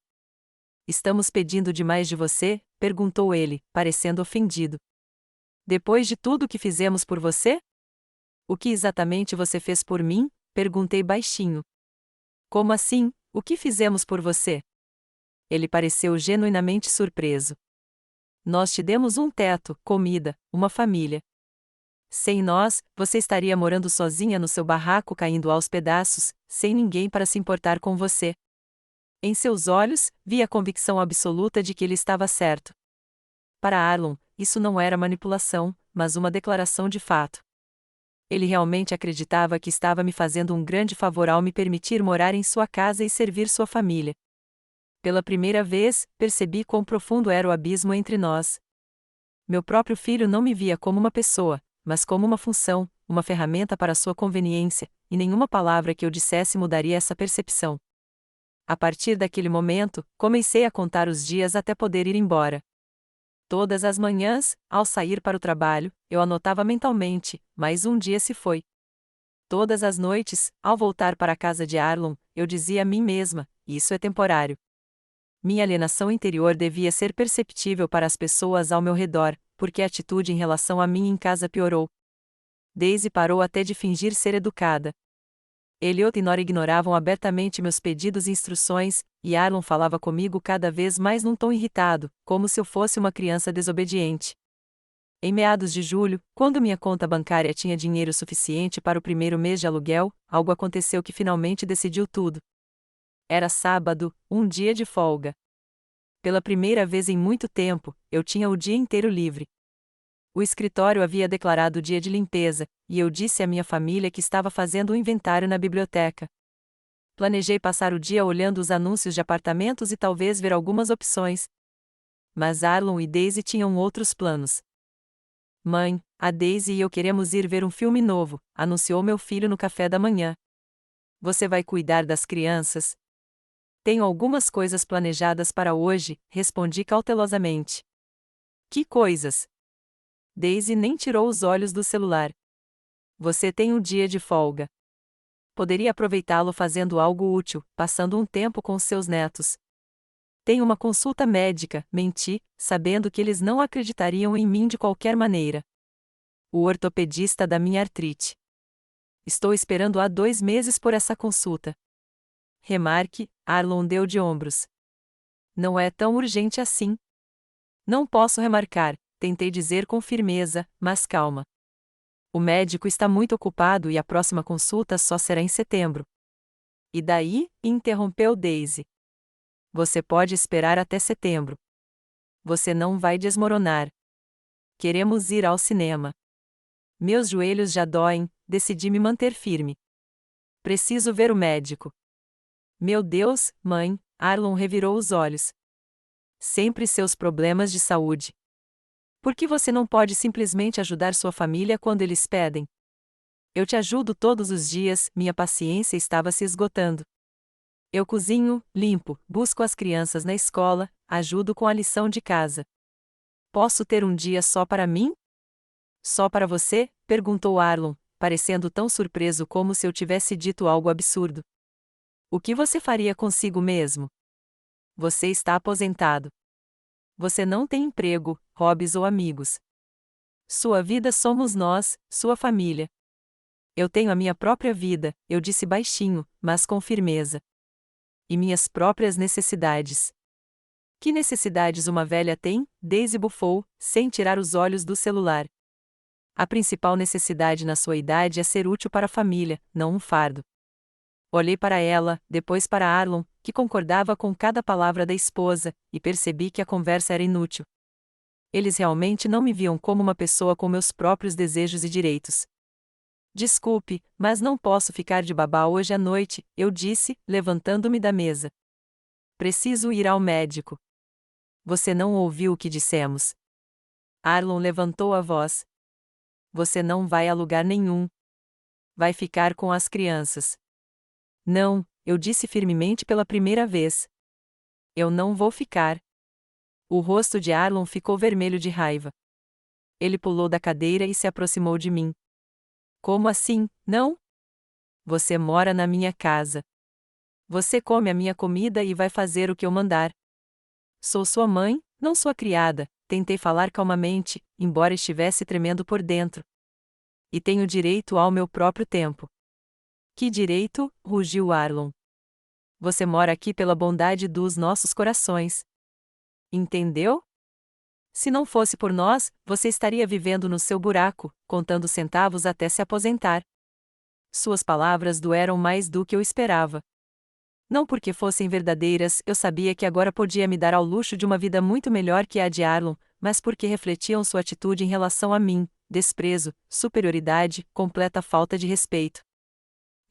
Estamos pedindo demais de você? Perguntou ele, parecendo ofendido. Depois de tudo que fizemos por você? O que exatamente você fez por mim? Perguntei baixinho. Como assim? O que fizemos por você? Ele pareceu genuinamente surpreso. Nós te demos um teto, comida, uma família. Sem nós, você estaria morando sozinha no seu barraco caindo aos pedaços, sem ninguém para se importar com você. Em seus olhos, vi a convicção absoluta de que ele estava certo. Para Arlon, isso não era manipulação, mas uma declaração de fato. Ele realmente acreditava que estava me fazendo um grande favor ao me permitir morar em sua casa e servir sua família. Pela primeira vez, percebi quão profundo era o abismo entre nós. Meu próprio filho não me via como uma pessoa, mas como uma função, uma ferramenta para sua conveniência, e nenhuma palavra que eu dissesse mudaria essa percepção. A partir daquele momento, comecei a contar os dias até poder ir embora. Todas as manhãs, ao sair para o trabalho, eu anotava mentalmente, mais um dia se foi. Todas as noites, ao voltar para a casa de Arlon, eu dizia a mim mesma, isso é temporário. Minha alienação interior devia ser perceptível para as pessoas ao meu redor, porque a atitude em relação a mim em casa piorou. Daisy parou até de fingir ser educada. Elliot e Nora ignoravam abertamente meus pedidos e instruções, e Arlon falava comigo cada vez mais num tom irritado, como se eu fosse uma criança desobediente. Em meados de julho, quando minha conta bancária tinha dinheiro suficiente para o primeiro mês de aluguel, algo aconteceu que finalmente decidiu tudo. Era sábado, um dia de folga. Pela primeira vez em muito tempo, eu tinha o dia inteiro livre. O escritório havia declarado dia de limpeza, e eu disse à minha família que estava fazendo um inventário na biblioteca. Planejei passar o dia olhando os anúncios de apartamentos e talvez ver algumas opções. Mas Arlon e Daisy tinham outros planos. Mãe, a Daisy e eu queremos ir ver um filme novo, anunciou meu filho no café da manhã. Você vai cuidar das crianças? Tenho algumas coisas planejadas para hoje, respondi cautelosamente. Que coisas? Daisy nem tirou os olhos do celular. Você tem um dia de folga. Poderia aproveitá-lo fazendo algo útil, passando um tempo com seus netos. Tenho uma consulta médica, menti, sabendo que eles não acreditariam em mim de qualquer maneira. O ortopedista da minha artrite. Estou esperando há 2 meses por essa consulta. Remarque, Arlon deu de ombros. Não é tão urgente assim. Não posso remarcar, tentei dizer com firmeza, mas calma. O médico está muito ocupado e a próxima consulta só será em setembro. E daí? Interrompeu Daisy. Você pode esperar até setembro. Você não vai desmoronar. Queremos ir ao cinema. Meus joelhos já doem, decidi me manter firme. Preciso ver o médico. Meu Deus, mãe, Arlon revirou os olhos. Sempre seus problemas de saúde. Por que você não pode simplesmente ajudar sua família quando eles pedem? Eu te ajudo todos os dias, minha paciência estava se esgotando. Eu cozinho, limpo, busco as crianças na escola, ajudo com a lição de casa. Posso ter um dia só para mim? Só para você? Perguntou Arlon, parecendo tão surpreso como se eu tivesse dito algo absurdo. O que você faria consigo mesmo? Você está aposentado. Você não tem emprego, hobbies ou amigos. Sua vida somos nós, sua família. Eu tenho a minha própria vida, eu disse baixinho, mas com firmeza. E minhas próprias necessidades. Que necessidades uma velha tem? Daisy bufou, sem tirar os olhos do celular. A principal necessidade na sua idade é ser útil para a família, não um fardo. Olhei para ela, depois para Arlon, que concordava com cada palavra da esposa, e percebi que a conversa era inútil. Eles realmente não me viam como uma pessoa com meus próprios desejos e direitos. Desculpe, mas não posso ficar de babá hoje à noite, eu disse, levantando-me da mesa. Preciso ir ao médico. Você não ouviu o que dissemos. Arlon levantou a voz. Você não vai a lugar nenhum. Vai ficar com as crianças. Não, eu disse firmemente pela primeira vez. Eu não vou ficar. O rosto de Arlon ficou vermelho de raiva. Ele pulou da cadeira e se aproximou de mim. Como assim, não? Você mora na minha casa. Você come a minha comida e vai fazer o que eu mandar. Sou sua mãe, não sua criada, tentei falar calmamente, embora estivesse tremendo por dentro. E tenho direito ao meu próprio tempo. Que direito? Rugiu Arlon. Você mora aqui pela bondade dos nossos corações. Entendeu? Se não fosse por nós, você estaria vivendo no seu buraco, contando centavos até se aposentar. Suas palavras doeram mais do que eu esperava. Não porque fossem verdadeiras, eu sabia que agora podia me dar ao luxo de uma vida muito melhor que a de Arlon, mas porque refletiam sua atitude em relação a mim, desprezo, superioridade, completa falta de respeito.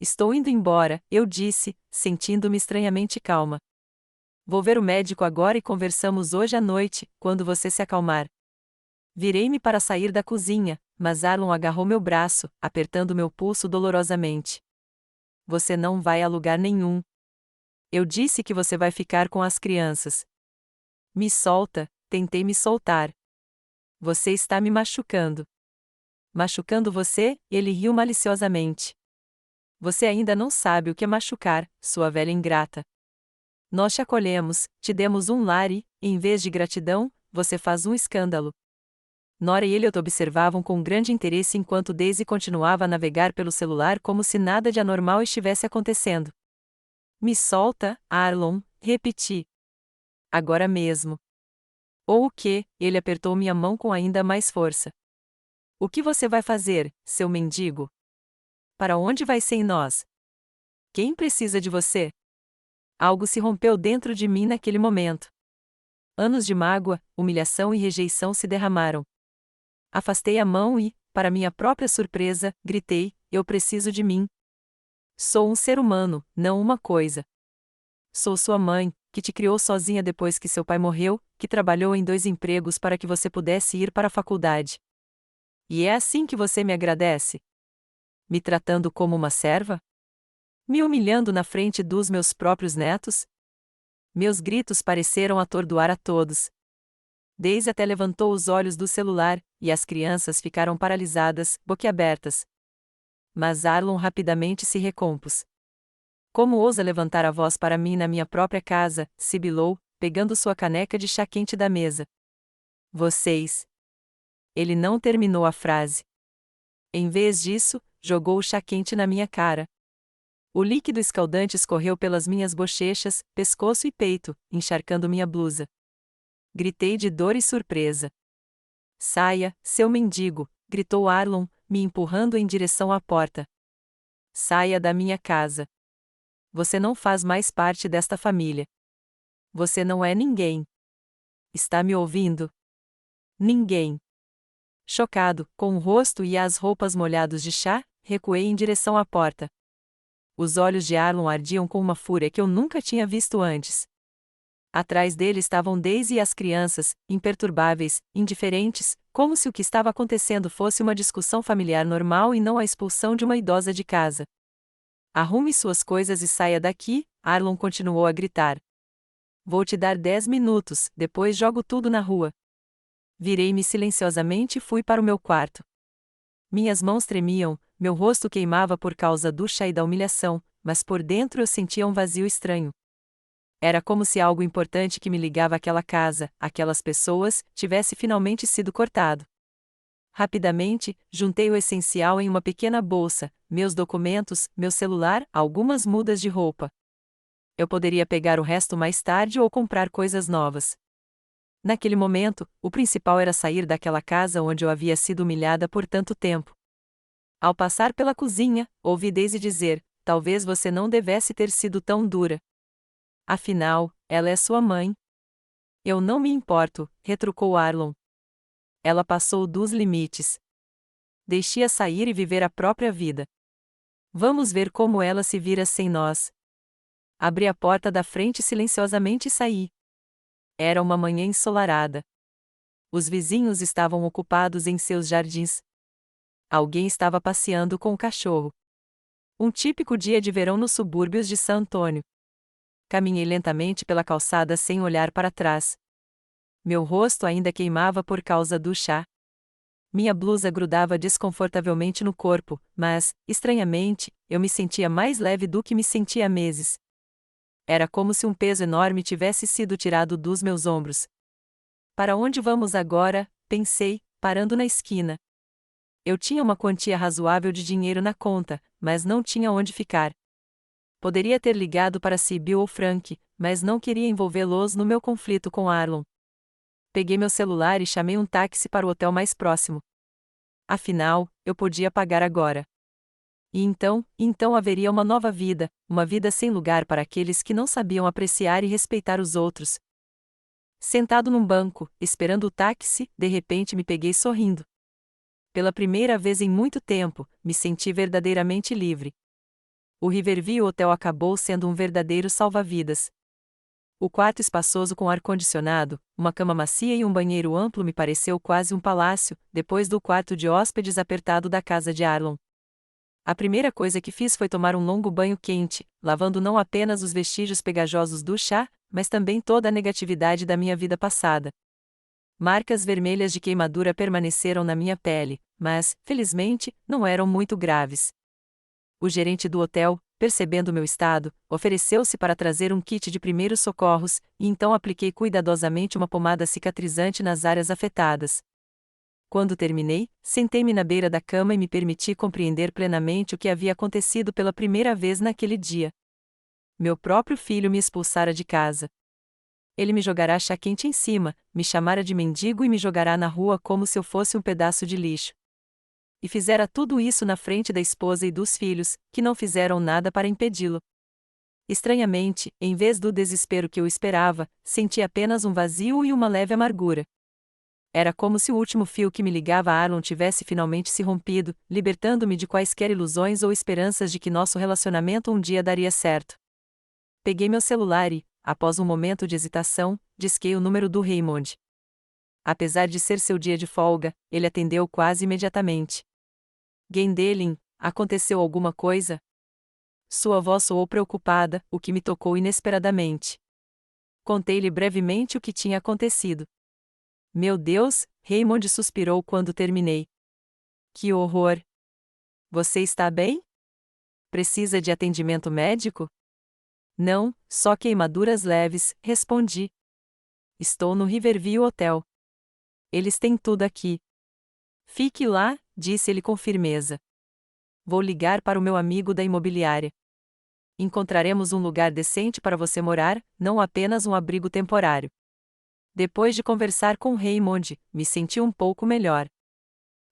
Estou indo embora, eu disse, sentindo-me estranhamente calma. Vou ver o médico agora e conversamos hoje à noite, quando você se acalmar. Virei-me para sair da cozinha, mas Arlon agarrou meu braço, apertando meu pulso dolorosamente. Você não vai a lugar nenhum. Eu disse que você vai ficar com as crianças. Me solta, tentei me soltar. Você está me machucando. Machucando você? Ele riu maliciosamente. Você ainda não sabe o que é machucar, sua velha ingrata. Nós te acolhemos, te demos um lar e, em vez de gratidão, você faz um escândalo. Nora e Elliot observavam com grande interesse enquanto Daisy continuava a navegar pelo celular como se nada de anormal estivesse acontecendo. Me solta, Arlon, repeti. Agora mesmo. Ou o quê? Ele apertou minha mão com ainda mais força. O que você vai fazer, seu mendigo? Para onde vai sem nós? Quem precisa de você? Algo se rompeu dentro de mim naquele momento. Anos de mágoa, humilhação e rejeição se derramaram. Afastei a mão e, para minha própria surpresa, gritei: eu preciso de mim. Sou um ser humano, não uma coisa. Sou sua mãe, que te criou sozinha depois que seu pai morreu, que trabalhou em 2 empregos para que você pudesse ir para a faculdade. E é assim que você me agradece? Me tratando como uma serva? Me humilhando na frente dos meus próprios netos? Meus gritos pareceram atordoar a todos. Daisy até levantou os olhos do celular, e as crianças ficaram paralisadas, boquiabertas. Mas Arlon rapidamente se recompôs. Como ousa levantar a voz para mim na minha própria casa? Sibilou, pegando sua caneca de chá quente da mesa. Vocês. Ele não terminou a frase. Em vez disso, jogou o chá quente na minha cara. O líquido escaldante escorreu pelas minhas bochechas, pescoço e peito, encharcando minha blusa. Gritei de dor e surpresa. Saia, seu mendigo, gritou Arlon, me empurrando em direção à porta. Saia da minha casa. Você não faz mais parte desta família. Você não é ninguém. Está me ouvindo? Ninguém. Chocado, com o rosto e as roupas molhados de chá, recuei em direção à porta. Os olhos de Arlon ardiam com uma fúria que eu nunca tinha visto antes. Atrás dele estavam Daisy e as crianças, imperturbáveis, indiferentes, como se o que estava acontecendo fosse uma discussão familiar normal e não a expulsão de uma idosa de casa. Arrume suas coisas e saia daqui, Arlon continuou a gritar. Vou te dar 10 minutos, depois jogo tudo na rua. Virei-me silenciosamente e fui para o meu quarto. Minhas mãos tremiam, meu rosto queimava por causa do chá e da humilhação, mas por dentro eu sentia um vazio estranho. Era como se algo importante que me ligava àquela casa, àquelas pessoas, tivesse finalmente sido cortado. Rapidamente, juntei o essencial em uma pequena bolsa, meus documentos, meu celular, algumas mudas de roupa. Eu poderia pegar o resto mais tarde ou comprar coisas novas. Naquele momento, o principal era sair daquela casa onde eu havia sido humilhada por tanto tempo. Ao passar pela cozinha, ouvi Daisy dizer: talvez você não devesse ter sido tão dura. Afinal, ela é sua mãe. Eu não me importo, retrucou Arlon. Ela passou dos limites. Deixe-a sair e viver a própria vida. Vamos ver como ela se vira sem nós. Abri a porta da frente silenciosamente e saí. Era uma manhã ensolarada. Os vizinhos estavam ocupados em seus jardins. Alguém estava passeando com o cachorro. Um típico dia de verão nos subúrbios de San Antônio. Caminhei lentamente pela calçada sem olhar para trás. Meu rosto ainda queimava por causa do chá. Minha blusa grudava desconfortavelmente no corpo, mas, estranhamente, eu me sentia mais leve do que me sentia há meses. Era como se um peso enorme tivesse sido tirado dos meus ombros. Para onde vamos agora? Pensei, parando na esquina. Eu tinha uma quantia razoável de dinheiro na conta, mas não tinha onde ficar. Poderia ter ligado para Sibyl ou Frank, mas não queria envolvê-los no meu conflito com Arlon. Peguei meu celular e chamei um táxi para o hotel mais próximo. Afinal, eu podia pagar agora. E então haveria uma nova vida, uma vida sem lugar para aqueles que não sabiam apreciar e respeitar os outros. Sentado num banco, esperando o táxi, de repente me peguei sorrindo. Pela primeira vez em muito tempo, me senti verdadeiramente livre. O Riverview Hotel acabou sendo um verdadeiro salva-vidas. O quarto espaçoso com ar-condicionado, uma cama macia e um banheiro amplo me pareceu quase um palácio, depois do quarto de hóspedes apertado da casa de Arlon. A primeira coisa que fiz foi tomar um longo banho quente, lavando não apenas os vestígios pegajosos do chá, mas também toda a negatividade da minha vida passada. Marcas vermelhas de queimadura permaneceram na minha pele, mas, felizmente, não eram muito graves. O gerente do hotel, percebendo meu estado, ofereceu-se para trazer um kit de primeiros socorros, e então apliquei cuidadosamente uma pomada cicatrizante nas áreas afetadas. Quando terminei, sentei-me na beira da cama e me permiti compreender plenamente o que havia acontecido pela primeira vez naquele dia. Meu próprio filho me expulsara de casa. Ele me jogará chá quente em cima, me chamara de mendigo e me jogará na rua como se eu fosse um pedaço de lixo. E fizera tudo isso na frente da esposa e dos filhos, que não fizeram nada para impedi-lo. Estranhamente, em vez do desespero que eu esperava, senti apenas um vazio e uma leve amargura. Era como se o último fio que me ligava a Arlon tivesse finalmente se rompido, libertando-me de quaisquer ilusões ou esperanças de que nosso relacionamento um dia daria certo. Peguei meu celular e, após um momento de hesitação, disquei o número do Raymond. Apesar de ser seu dia de folga, ele atendeu quase imediatamente. Gwendoline, aconteceu alguma coisa? Sua voz soou preocupada, o que me tocou inesperadamente. Contei-lhe brevemente o que tinha acontecido. Meu Deus, Raymond suspirou quando terminei. Que horror! Você está bem? Precisa de atendimento médico? Não, só queimaduras leves, respondi. Estou no Riverview Hotel. Eles têm tudo aqui. Fique lá, disse ele com firmeza. Vou ligar para o meu amigo da imobiliária. Encontraremos um lugar decente para você morar, não apenas um abrigo temporário. Depois de conversar com Raymond, me senti um pouco melhor.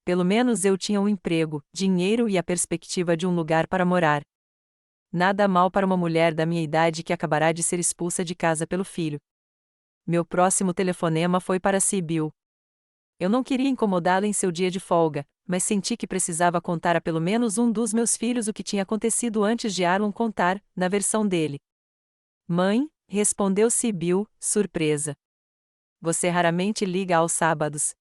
Pelo menos eu tinha um emprego, dinheiro e a perspectiva de um lugar para morar. Nada mal para uma mulher da minha idade que acabará de ser expulsa de casa pelo filho. Meu próximo telefonema foi para Sibyl. Eu não queria incomodá-la em seu dia de folga, mas senti que precisava contar a pelo menos um dos meus filhos o que tinha acontecido antes de Arlon contar, na versão dele. Mãe, respondeu Sibyl, surpresa. Você raramente liga aos sábados.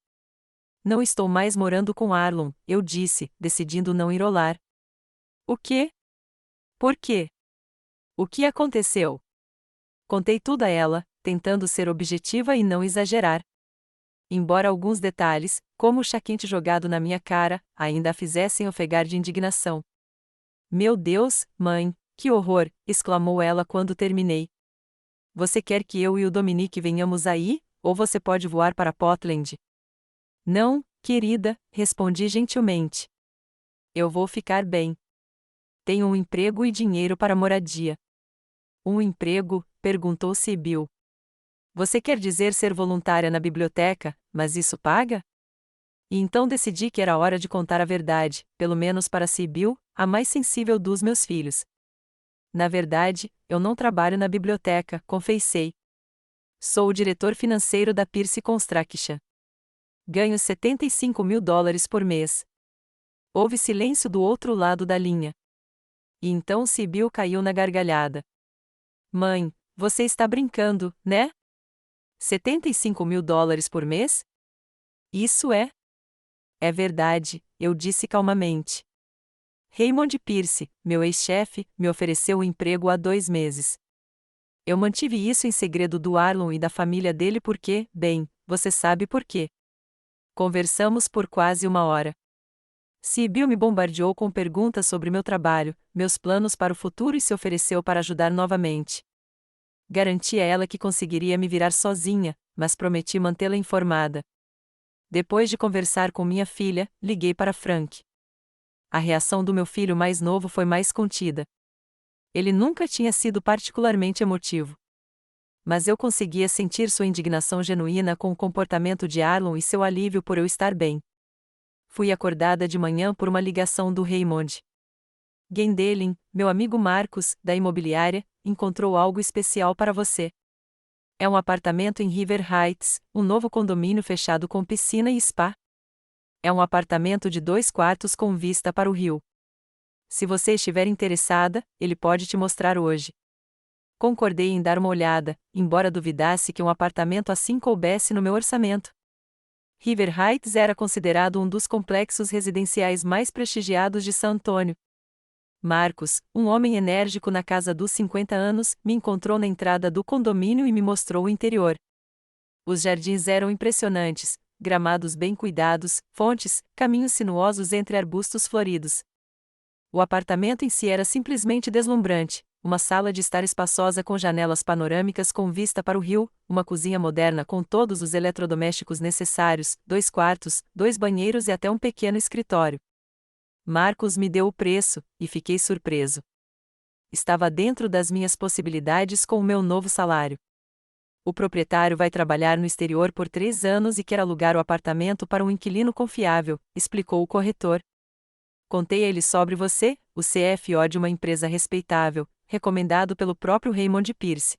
Não estou mais morando com Arlon, eu disse, decidindo não enrolar. O quê? Por quê? O que aconteceu? Contei tudo a ela, tentando ser objetiva e não exagerar. Embora alguns detalhes, como o chá quente jogado na minha cara, ainda a fizessem ofegar de indignação. Meu Deus, mãe, que horror! Exclamou ela quando terminei. Você quer que eu e o Dominique venhamos aí, ou você pode voar para Portland? Não, querida, respondi gentilmente. Eu vou ficar bem. Tenho um emprego e dinheiro para moradia. Um emprego? Perguntou Sibyl. Você quer dizer ser voluntária na biblioteca, mas isso paga? E então decidi que era hora de contar a verdade, pelo menos para Sibyl, a mais sensível dos meus filhos. Na verdade, eu não trabalho na biblioteca, confessei. Sou o diretor financeiro da Pierce Construction. Ganho $75.000 por mês. Houve silêncio do outro lado da linha. E então Sibyl caiu na gargalhada. Mãe, você está brincando, né? $75.000 por mês? Isso é? É verdade, eu disse calmamente. Raymond Pierce, meu ex-chefe, me ofereceu o emprego há 2 meses. Eu mantive isso em segredo do Arlon e da família dele porque, bem, você sabe por quê. Conversamos por quase 1 hora. Sibyl me bombardeou com perguntas sobre meu trabalho, meus planos para o futuro e se ofereceu para ajudar novamente. Garanti a ela que conseguiria me virar sozinha, mas prometi mantê-la informada. Depois de conversar com minha filha, liguei para Frank. A reação do meu filho mais novo foi mais contida. Ele nunca tinha sido particularmente emotivo. Mas eu conseguia sentir sua indignação genuína com o comportamento de Arlon e seu alívio por eu estar bem. Fui acordada de manhã por uma ligação do Raymond. Gendelin, meu amigo Marcos, da imobiliária, encontrou algo especial para você. É um apartamento em River Heights, um novo condomínio fechado com piscina e spa. É um apartamento de 2 quartos com vista para o rio. Se você estiver interessada, ele pode te mostrar hoje. Concordei em dar uma olhada, embora duvidasse que um apartamento assim coubesse no meu orçamento. River Heights era considerado um dos complexos residenciais mais prestigiados de San Antônio. Marcos, um homem enérgico na casa dos 50 anos, me encontrou na entrada do condomínio e me mostrou o interior. Os jardins eram impressionantes, gramados bem cuidados, fontes, caminhos sinuosos entre arbustos floridos. O apartamento em si era simplesmente deslumbrante, uma sala de estar espaçosa com janelas panorâmicas com vista para o rio, uma cozinha moderna com todos os eletrodomésticos necessários, 2 quartos, 2 banheiros e até um pequeno escritório. Marcos me deu o preço, e fiquei surpreso. Estava dentro das minhas possibilidades com o meu novo salário. O proprietário vai trabalhar no exterior por 3 anos e quer alugar o apartamento para um inquilino confiável, explicou o corretor. Contei a ele sobre você, o CFO de uma empresa respeitável, recomendado pelo próprio Raymond Pierce.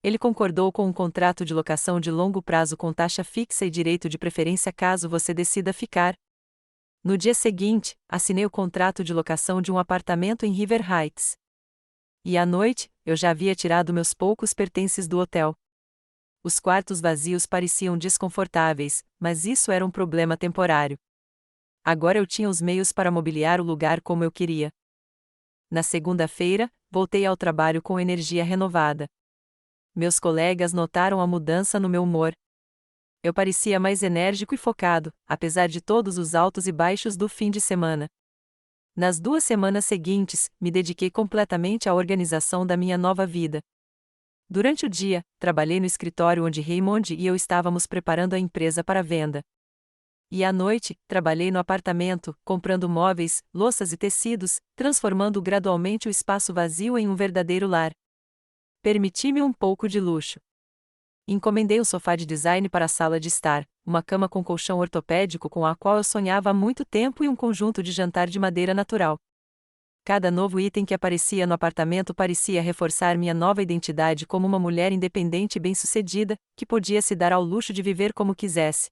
Ele concordou com um contrato de locação de longo prazo com taxa fixa e direito de preferência caso você decida ficar. No dia seguinte, assinei o contrato de locação de um apartamento em River Heights. E à noite, eu já havia tirado meus poucos pertences do hotel. Os quartos vazios pareciam desconfortáveis, mas isso era um problema temporário. Agora eu tinha os meios para mobiliar o lugar como eu queria. Na segunda-feira, voltei ao trabalho com energia renovada. Meus colegas notaram a mudança no meu humor. Eu parecia mais enérgico e focado, apesar de todos os altos e baixos do fim de semana. Nas 2 semanas seguintes, me dediquei completamente à organização da minha nova vida. Durante o dia, trabalhei no escritório onde Raymond e eu estávamos preparando a empresa para venda. E à noite, trabalhei no apartamento, comprando móveis, louças e tecidos, transformando gradualmente o espaço vazio em um verdadeiro lar. Permiti-me um pouco de luxo. Encomendei um sofá de design para a sala de estar, uma cama com colchão ortopédico com a qual eu sonhava há muito tempo e um conjunto de jantar de madeira natural. Cada novo item que aparecia no apartamento parecia reforçar minha nova identidade como uma mulher independente e bem-sucedida, que podia se dar ao luxo de viver como quisesse.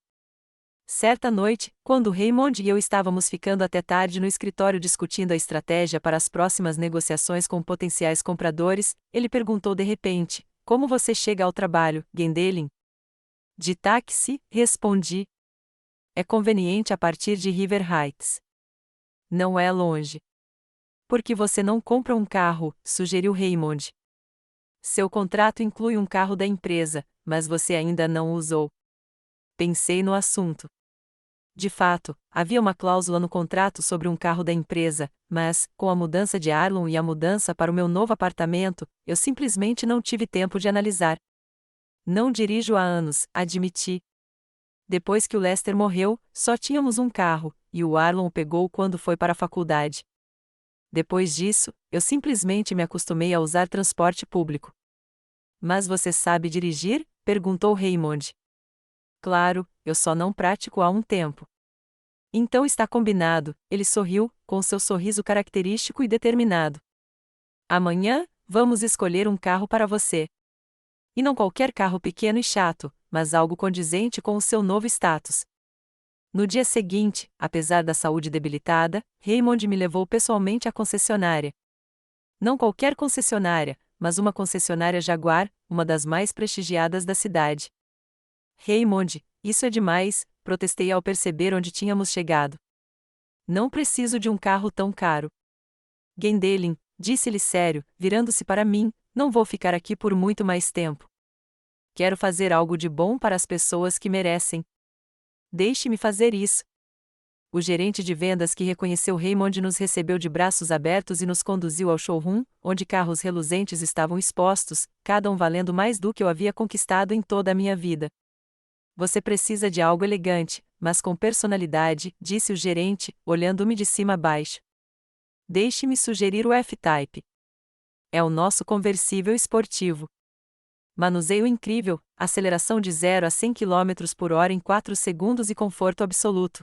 Certa noite, quando Raymond e eu estávamos ficando até tarde no escritório discutindo a estratégia para as próximas negociações com potenciais compradores, ele perguntou de repente: "Como você chega ao trabalho, Gwendoline?" "De táxi", respondi. "É conveniente a partir de River Heights." "Não é longe." "Por que você não compra um carro?", sugeriu Raymond. "Seu contrato inclui um carro da empresa, mas você ainda não o usou." Pensei no assunto. De fato, havia uma cláusula no contrato sobre um carro da empresa, mas, com a mudança de Arlon e a mudança para o meu novo apartamento, eu simplesmente não tive tempo de analisar. "Não dirijo há anos", admiti. Depois que o Lester morreu, só tínhamos um carro, e o Arlon o pegou quando foi para a faculdade. Depois disso, eu simplesmente me acostumei a usar transporte público. "Mas você sabe dirigir?", perguntou Raymond. "Claro, eu só não pratico há um tempo." "Então está combinado", ele sorriu, com seu sorriso característico e determinado. "Amanhã, vamos escolher um carro para você. E não qualquer carro pequeno e chato, mas algo condizente com o seu novo status." No dia seguinte, apesar da saúde debilitada, Raymond me levou pessoalmente à concessionária. Não qualquer concessionária, mas uma concessionária Jaguar, uma das mais prestigiadas da cidade. "Raymond, isso é demais", protestei ao perceber onde tínhamos chegado. "Não preciso de um carro tão caro." "Gwendoline", disse-lhe sério, virando-se para mim, "não vou ficar aqui por muito mais tempo. Quero fazer algo de bom para as pessoas que merecem. Deixe-me fazer isso." O gerente de vendas que reconheceu Raymond nos recebeu de braços abertos e nos conduziu ao showroom, onde carros reluzentes estavam expostos, cada um valendo mais do que eu havia conquistado em toda a minha vida. "Você precisa de algo elegante, mas com personalidade", disse o gerente, olhando-me de cima a baixo. "Deixe-me sugerir o F-Type. É o nosso conversível esportivo. Manuseio incrível, aceleração de 0 a 100 km por hora em 4 segundos e conforto absoluto."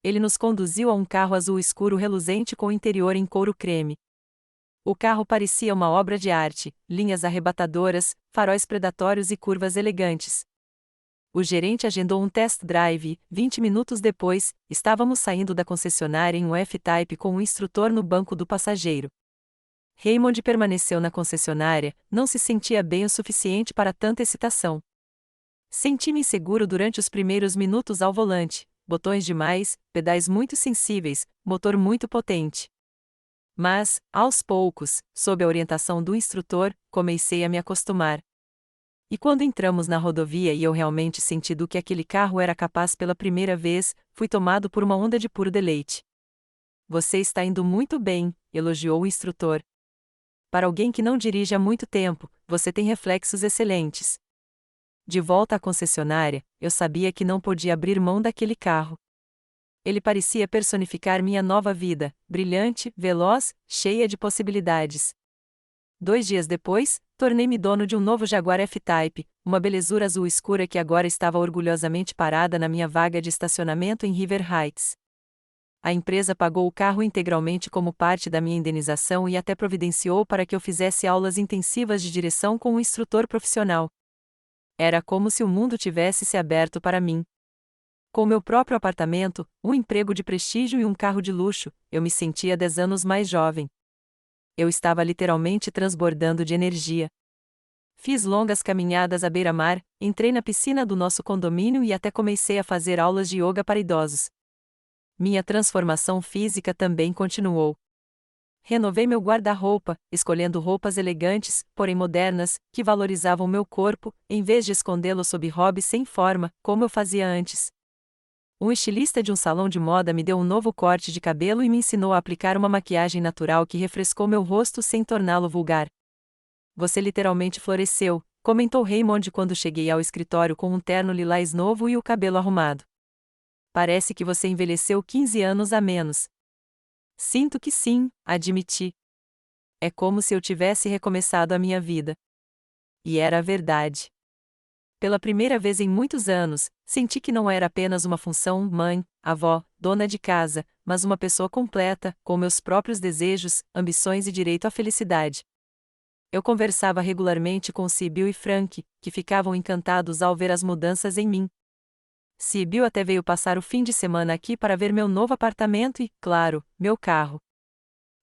Ele nos conduziu a um carro azul escuro reluzente com interior em couro creme. O carro parecia uma obra de arte, linhas arrebatadoras, faróis predatórios e curvas elegantes. O gerente agendou um test drive e, 20 minutos depois, estávamos saindo da concessionária em um F-Type com um instrutor no banco do passageiro. Raymond permaneceu na concessionária, não se sentia bem o suficiente para tanta excitação. Senti-me inseguro durante os primeiros minutos ao volante, botões demais, pedais muito sensíveis, motor muito potente. Mas, aos poucos, sob a orientação do instrutor, comecei a me acostumar. E quando entramos na rodovia e eu realmente senti do que aquele carro era capaz pela primeira vez, fui tomado por uma onda de puro deleite. "Você está indo muito bem", elogiou o instrutor. "Para alguém que não dirige há muito tempo, você tem reflexos excelentes." De volta à concessionária, eu sabia que não podia abrir mão daquele carro. Ele parecia personificar minha nova vida, brilhante, veloz, cheia de possibilidades. 2 dias depois, tornei-me dono de um novo Jaguar F-Type, uma belezura azul escura que agora estava orgulhosamente parada na minha vaga de estacionamento em River Heights. A empresa pagou o carro integralmente como parte da minha indenização e até providenciou para que eu fizesse aulas intensivas de direção com um instrutor profissional. Era como se o mundo tivesse se aberto para mim. Com meu próprio apartamento, um emprego de prestígio e um carro de luxo, eu me sentia 10 anos mais jovem. Eu estava literalmente transbordando de energia. Fiz longas caminhadas à beira-mar, entrei na piscina do nosso condomínio e até comecei a fazer aulas de yoga para idosos. Minha transformação física também continuou. Renovei meu guarda-roupa, escolhendo roupas elegantes, porém modernas, que valorizavam meu corpo, em vez de escondê-lo sob hobbies sem forma, como eu fazia antes. Um estilista de um salão de moda me deu um novo corte de cabelo e me ensinou a aplicar uma maquiagem natural que refrescou meu rosto sem torná-lo vulgar. Você literalmente floresceu, comentou Raymond quando cheguei ao escritório com um terno lilás novo e o cabelo arrumado. Parece que você envelheceu 15 anos a menos. Sinto que sim, admiti. É como se eu tivesse recomeçado a minha vida. E era a verdade. Pela primeira vez em muitos anos, senti que não era apenas uma função mãe, avó, dona de casa, mas uma pessoa completa, com meus próprios desejos, ambições e direito à felicidade. Eu conversava regularmente com Sibyl e Frank, que ficavam encantados ao ver as mudanças em mim. Sibyl até veio passar o fim de semana aqui para ver meu novo apartamento e, claro, meu carro.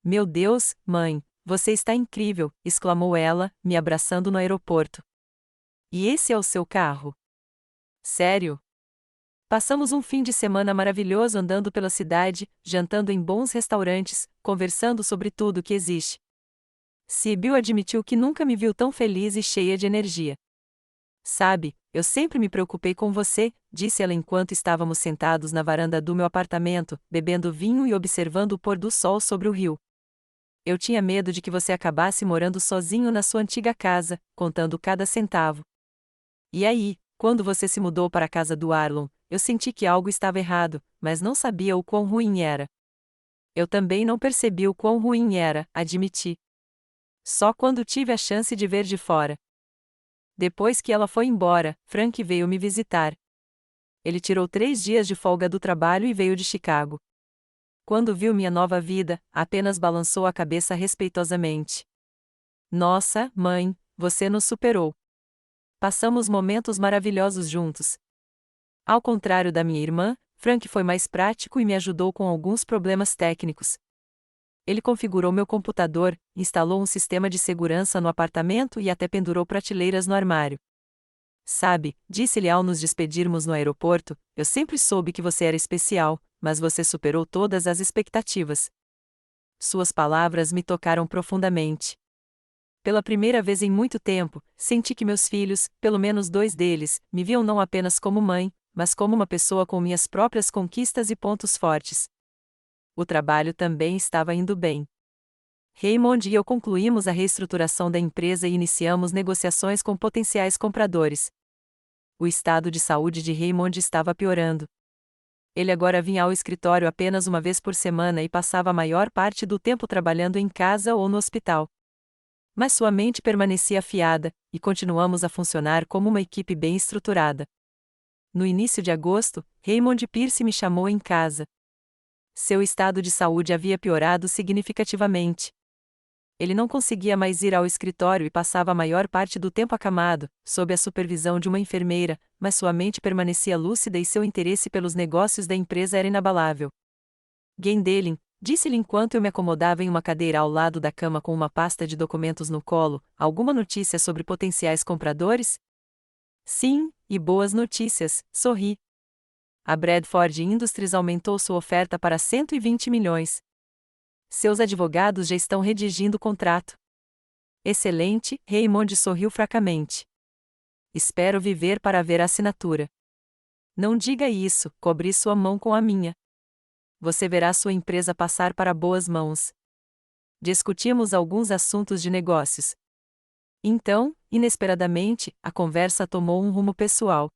Meu Deus, mãe, você está incrível, exclamou ela, me abraçando no aeroporto. E esse é o seu carro? Sério? Passamos um fim de semana maravilhoso andando pela cidade, jantando em bons restaurantes, conversando sobre tudo que existe. Sibyl admitiu que nunca me viu tão feliz e cheia de energia. Sabe, eu sempre me preocupei com você, disse ela enquanto estávamos sentados na varanda do meu apartamento, bebendo vinho e observando o pôr do sol sobre o rio. Eu tinha medo de que você acabasse morando sozinho na sua antiga casa, contando cada centavo. E aí, quando você se mudou para a casa do Arlon, eu senti que algo estava errado, mas não sabia o quão ruim era. Eu também não percebi o quão ruim era, admiti. Só quando tive a chance de ver de fora. Depois que ela foi embora, Frank veio me visitar. Ele tirou 3 dias de folga do trabalho e veio de Chicago. Quando viu minha nova vida, apenas balançou a cabeça respeitosamente. Nossa, mãe, você nos superou. Passamos momentos maravilhosos juntos. Ao contrário da minha irmã, Frank foi mais prático e me ajudou com alguns problemas técnicos. Ele configurou meu computador, instalou um sistema de segurança no apartamento e até pendurou prateleiras no armário. Sabe, disse-lhe ao nos despedirmos no aeroporto, eu sempre soube que você era especial, mas você superou todas as expectativas. Suas palavras me tocaram profundamente. Pela primeira vez em muito tempo, senti que meus filhos, pelo menos 2 deles, me viam não apenas como mãe, mas como uma pessoa com minhas próprias conquistas e pontos fortes. O trabalho também estava indo bem. Raymond e eu concluímos a reestruturação da empresa e iniciamos negociações com potenciais compradores. O estado de saúde de Raymond estava piorando. Ele agora vinha ao escritório apenas uma vez por semana e passava a maior parte do tempo trabalhando em casa ou no hospital. Mas sua mente permanecia afiada, e continuamos a funcionar como uma equipe bem estruturada. No início de agosto, Raymond Pierce me chamou em casa. Seu estado de saúde havia piorado significativamente. Ele não conseguia mais ir ao escritório e passava a maior parte do tempo acamado, sob a supervisão de uma enfermeira, mas sua mente permanecia lúcida e seu interesse pelos negócios da empresa era inabalável. Gendelin, disse-lhe enquanto eu me acomodava em uma cadeira ao lado da cama com uma pasta de documentos no colo, alguma notícia sobre potenciais compradores? Sim, e boas notícias, sorri. A Bradford Industries aumentou sua oferta para 120 milhões. Seus advogados já estão redigindo o contrato. Excelente, Raymond sorriu fracamente. Espero viver para ver a assinatura. Não diga isso, cobri sua mão com a minha. Você verá sua empresa passar para boas mãos. Discutimos alguns assuntos de negócios. Então, inesperadamente, a conversa tomou um rumo pessoal.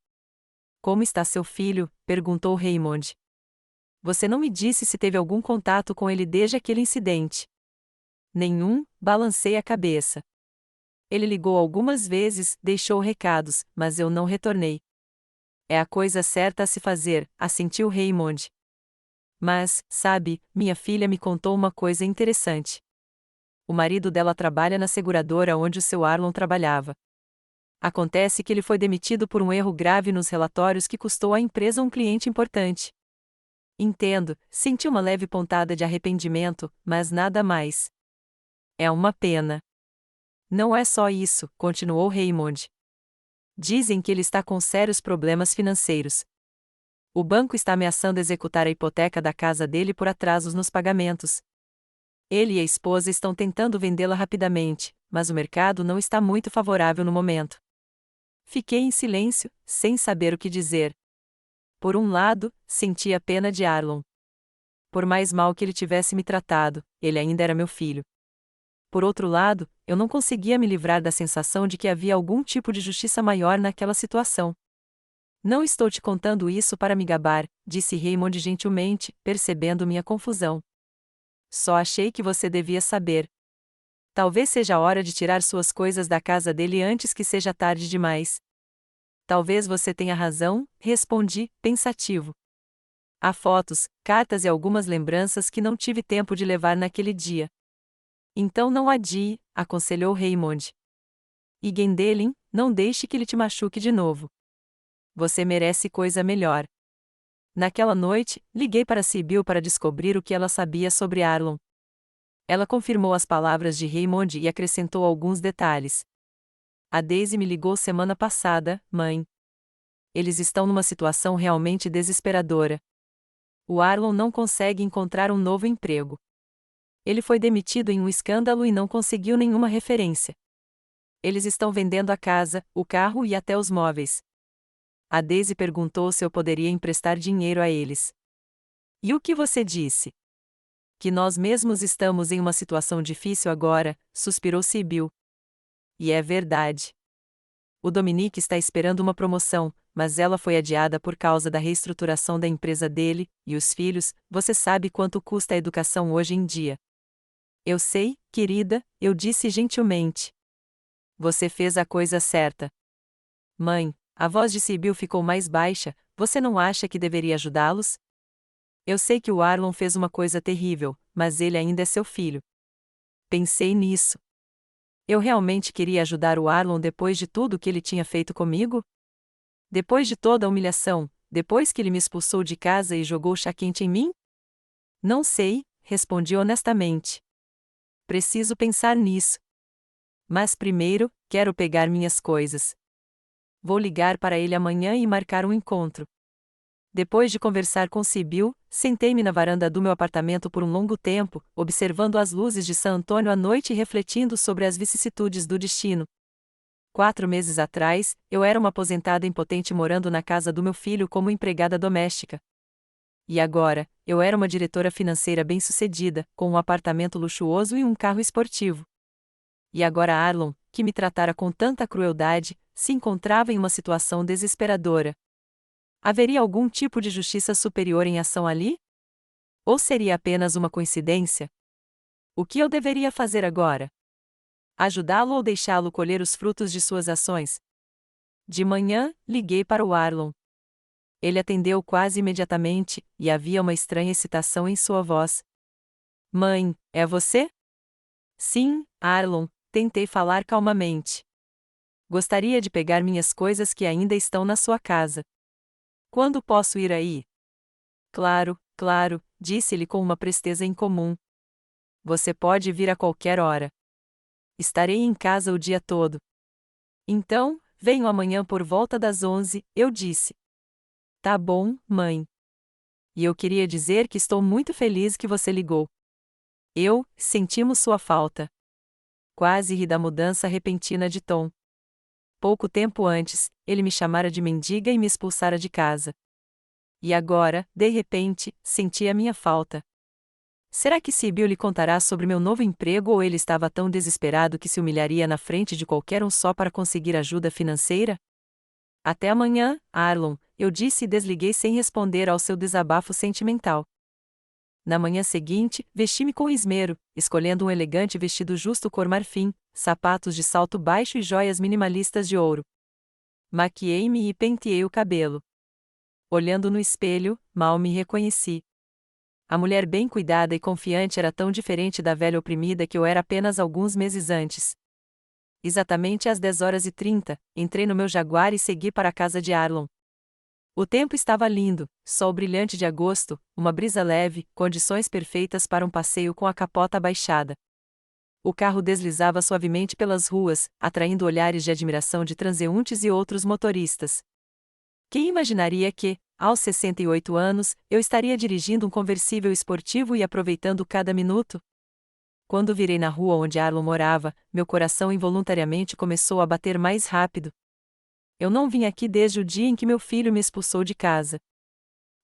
Como está seu filho? Perguntou Raymond. Você não me disse se teve algum contato com ele desde aquele incidente. Nenhum, balancei a cabeça. Ele ligou algumas vezes, deixou recados, mas eu não retornei. É a coisa certa a se fazer, assentiu Raymond. Mas, sabe, minha filha me contou uma coisa interessante. O marido dela trabalha na seguradora onde o seu Arlon trabalhava. Acontece que ele foi demitido por um erro grave nos relatórios que custou à empresa um cliente importante. Entendo, senti uma leve pontada de arrependimento, mas nada mais. É uma pena. Não é só isso, continuou Raymond. Dizem que ele está com sérios problemas financeiros. O banco está ameaçando executar a hipoteca da casa dele por atrasos nos pagamentos. Ele e a esposa estão tentando vendê-la rapidamente, mas o mercado não está muito favorável no momento. Fiquei em silêncio, sem saber o que dizer. Por um lado, sentia pena de Arlon. Por mais mal que ele tivesse me tratado, ele ainda era meu filho. Por outro lado, eu não conseguia me livrar da sensação de que havia algum tipo de justiça maior naquela situação. Não estou te contando isso para me gabar, disse Raymond gentilmente, percebendo minha confusão. Só achei que você devia saber. Talvez seja a hora de tirar suas coisas da casa dele antes que seja tarde demais. Talvez você tenha razão, respondi, pensativo. Há fotos, cartas e algumas lembranças que não tive tempo de levar naquele dia. Então não adie, aconselhou Raymond. E Gwendolen, não deixe que ele te machuque de novo. Você merece coisa melhor. Naquela noite, liguei para Sibyl para descobrir o que ela sabia sobre Arlon. Ela confirmou as palavras de Raymond e acrescentou alguns detalhes. A Daisy me ligou semana passada, mãe. Eles estão numa situação realmente desesperadora. O Arlon não consegue encontrar um novo emprego. Ele foi demitido em um escândalo e não conseguiu nenhuma referência. Eles estão vendendo a casa, o carro e até os móveis. A Daisy perguntou se eu poderia emprestar dinheiro a eles. E o que você disse? Que nós mesmos estamos em uma situação difícil agora, suspirou Sibyl. E é verdade. O Dominique está esperando uma promoção, mas ela foi adiada por causa da reestruturação da empresa dele, e os filhos, você sabe quanto custa a educação hoje em dia. Eu sei, querida, eu disse gentilmente. Você fez a coisa certa. Mãe, a voz de Sibyl ficou mais baixa, você não acha que deveria ajudá-los? Eu sei que o Arlon fez uma coisa terrível, mas ele ainda é seu filho. Pensei nisso. Eu realmente queria ajudar o Arlon depois de tudo que ele tinha feito comigo? Depois de toda a humilhação, depois que ele me expulsou de casa e jogou chá quente em mim? Não sei, respondi honestamente. Preciso pensar nisso. Mas primeiro, quero pegar minhas coisas. Vou ligar para ele amanhã e marcar um encontro. Depois de conversar com Sibyl, sentei-me na varanda do meu apartamento por um longo tempo, observando as luzes de San Antônio à noite e refletindo sobre as vicissitudes do destino. 4 meses atrás, eu era uma aposentada impotente morando na casa do meu filho como empregada doméstica. E agora, eu era uma diretora financeira bem-sucedida, com um apartamento luxuoso e um carro esportivo. E agora Arlon, que me tratara com tanta crueldade, se encontrava em uma situação desesperadora. Haveria algum tipo de justiça superior em ação ali? Ou seria apenas uma coincidência? O que eu deveria fazer agora? Ajudá-lo ou deixá-lo colher os frutos de suas ações? De manhã, liguei para o Arlon. Ele atendeu quase imediatamente, e havia uma estranha excitação em sua voz. Mãe, é você? Sim, Arlon, tentei falar calmamente. Gostaria de pegar minhas coisas que ainda estão na sua casa. Quando posso ir aí? Claro, claro, disse-ele com uma presteza incomum. Você pode vir a qualquer hora. Estarei em casa o dia todo. Então, venho amanhã por volta das 11, eu disse. Tá bom, mãe. E eu queria dizer que estou muito feliz que você ligou. Sentimos sua falta. Quase ri da mudança repentina de tom. Pouco tempo antes, ele me chamara de mendiga e me expulsara de casa. E agora, de repente, senti a minha falta. Será que Sibyl lhe contará sobre meu novo emprego ou ele estava tão desesperado que se humilharia na frente de qualquer um só para conseguir ajuda financeira? Até amanhã, Arlon, eu disse e desliguei sem responder ao seu desabafo sentimental. Na manhã seguinte, vesti-me com esmero, escolhendo um elegante vestido justo cor marfim, sapatos de salto baixo e joias minimalistas de ouro. Maquiei-me e penteei o cabelo. Olhando no espelho, mal me reconheci. A mulher bem cuidada e confiante era tão diferente da velha oprimida que eu era apenas alguns meses antes. Exatamente às 10h30, entrei no meu Jaguar e segui para a casa de Arlon. O tempo estava lindo, sol brilhante de agosto, uma brisa leve, condições perfeitas para um passeio com a capota abaixada. O carro deslizava suavemente pelas ruas, atraindo olhares de admiração de transeuntes e outros motoristas. Quem imaginaria que, aos 68 anos, eu estaria dirigindo um conversível esportivo e aproveitando cada minuto? Quando virei na rua onde Arlon morava, meu coração involuntariamente começou a bater mais rápido. Eu não vim aqui desde o dia em que meu filho me expulsou de casa.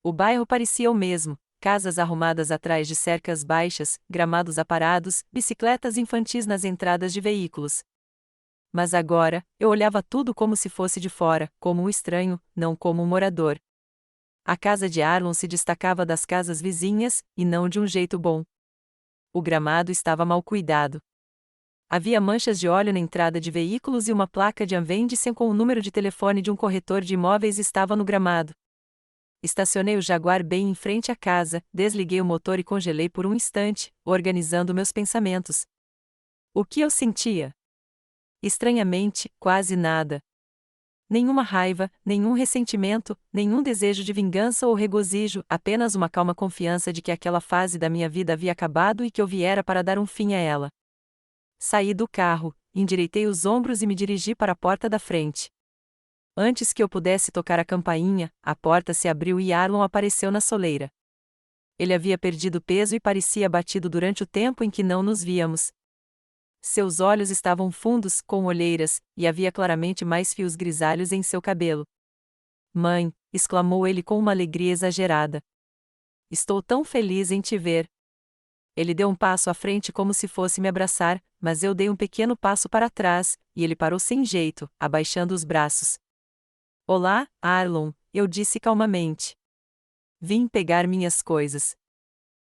O bairro parecia o mesmo: casas arrumadas atrás de cercas baixas, gramados aparados, bicicletas infantis nas entradas de veículos. Mas agora, eu olhava tudo como se fosse de fora, como um estranho, não como um morador. A casa de Arlon se destacava das casas vizinhas, e não de um jeito bom. O gramado estava mal cuidado. Havia manchas de óleo na entrada de veículos e uma placa de Anvendicen com o número de telefone de um corretor de imóveis estava no gramado. Estacionei o Jaguar bem em frente à casa, desliguei o motor e congelei por um instante, organizando meus pensamentos. O que eu sentia? Estranhamente, quase nada. Nenhuma raiva, nenhum ressentimento, nenhum desejo de vingança ou regozijo, apenas uma calma confiança de que aquela fase da minha vida havia acabado e que eu viera para dar um fim a ela. Saí do carro, endireitei os ombros e me dirigi para a porta da frente. Antes que eu pudesse tocar a campainha, a porta se abriu e Arlon apareceu na soleira. Ele havia perdido peso e parecia abatido durante o tempo em que não nos víamos. Seus olhos estavam fundos, com olheiras, e havia claramente mais fios grisalhos em seu cabelo. "Mãe", exclamou ele com uma alegria exagerada. "Estou tão feliz em te ver." Ele deu um passo à frente como se fosse me abraçar, mas eu dei um pequeno passo para trás, e ele parou sem jeito, abaixando os braços. "Olá, Arlon", eu disse calmamente. "Vim pegar minhas coisas."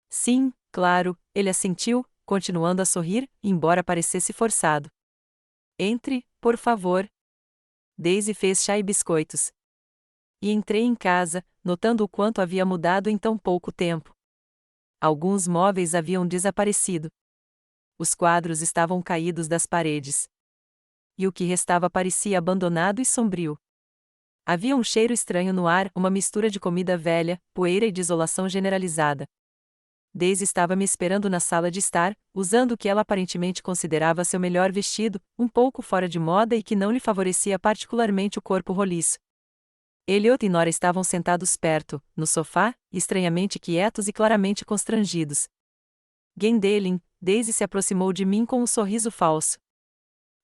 "Sim, claro", ele assentiu, continuando a sorrir, embora parecesse forçado. "Entre, por favor." Daisy fez chá e biscoitos. E entrei em casa, notando o quanto havia mudado em tão pouco tempo. Alguns móveis haviam desaparecido. Os quadros estavam caídos das paredes. E o que restava parecia abandonado e sombrio. Havia um cheiro estranho no ar, uma mistura de comida velha, poeira e desolação generalizada. Daisy estava me esperando na sala de estar, usando o que ela aparentemente considerava seu melhor vestido, um pouco fora de moda e que não lhe favorecia particularmente o corpo roliço. Elliot e Nora estavam sentados perto, no sofá, estranhamente quietos e claramente constrangidos. "Gwendolen", Daisy se aproximou de mim com um sorriso falso.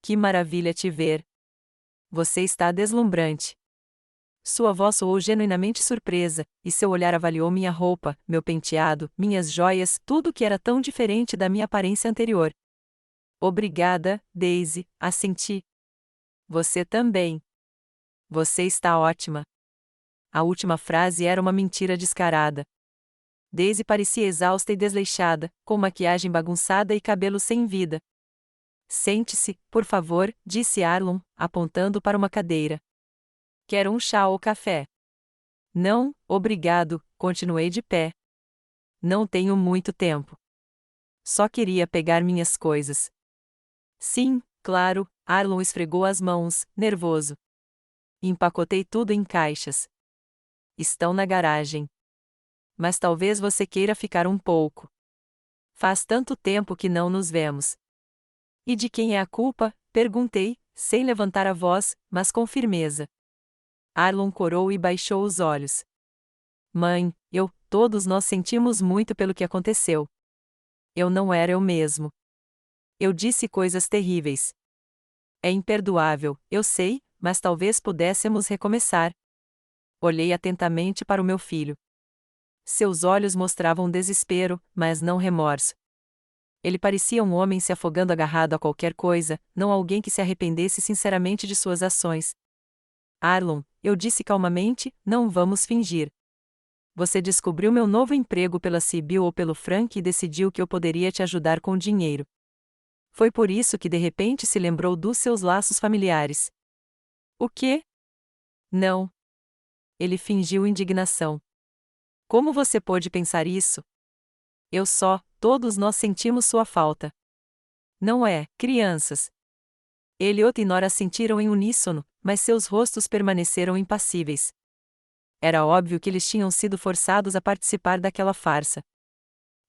"Que maravilha te ver. Você está deslumbrante." Sua voz soou genuinamente surpresa, e seu olhar avaliou minha roupa, meu penteado, minhas joias, tudo o que era tão diferente da minha aparência anterior. "Obrigada, Daisy", assenti. "Você também. Você está ótima." A última frase era uma mentira descarada. Daisy parecia exausta e desleixada, com maquiagem bagunçada e cabelo sem vida. "Sente-se, por favor", disse Arlon, apontando para uma cadeira. "Quer um chá ou café?" "Não, obrigado", continuei de pé. "Não tenho muito tempo. Só queria pegar minhas coisas." "Sim, claro", Arlon esfregou as mãos, nervoso. "Empacotei tudo em caixas. Estão na garagem. Mas talvez você queira ficar um pouco. Faz tanto tempo que não nos vemos." "E de quem é a culpa?", perguntei, sem levantar a voz, mas com firmeza. Arlon corou e baixou os olhos. "Mãe, todos nós sentimos muito pelo que aconteceu. Eu não era eu mesmo. Eu disse coisas terríveis. É imperdoável, eu sei, mas talvez pudéssemos recomeçar." Olhei atentamente para o meu filho. Seus olhos mostravam desespero, mas não remorso. Ele parecia um homem se afogando agarrado a qualquer coisa, não alguém que se arrependesse sinceramente de suas ações. "Arlon", eu disse calmamente, "não vamos fingir. Você descobriu meu novo emprego pela Sibyl ou pelo Frank e decidiu que eu poderia te ajudar com dinheiro. Foi por isso que de repente se lembrou dos seus laços familiares." "O quê?" "Não." Ele fingiu indignação. "Como você pôde pensar isso?" Todos nós sentimos sua falta. Não é, crianças?" Elliot e Nora sentiram em uníssono, mas seus rostos permaneceram impassíveis. Era óbvio que eles tinham sido forçados a participar daquela farsa.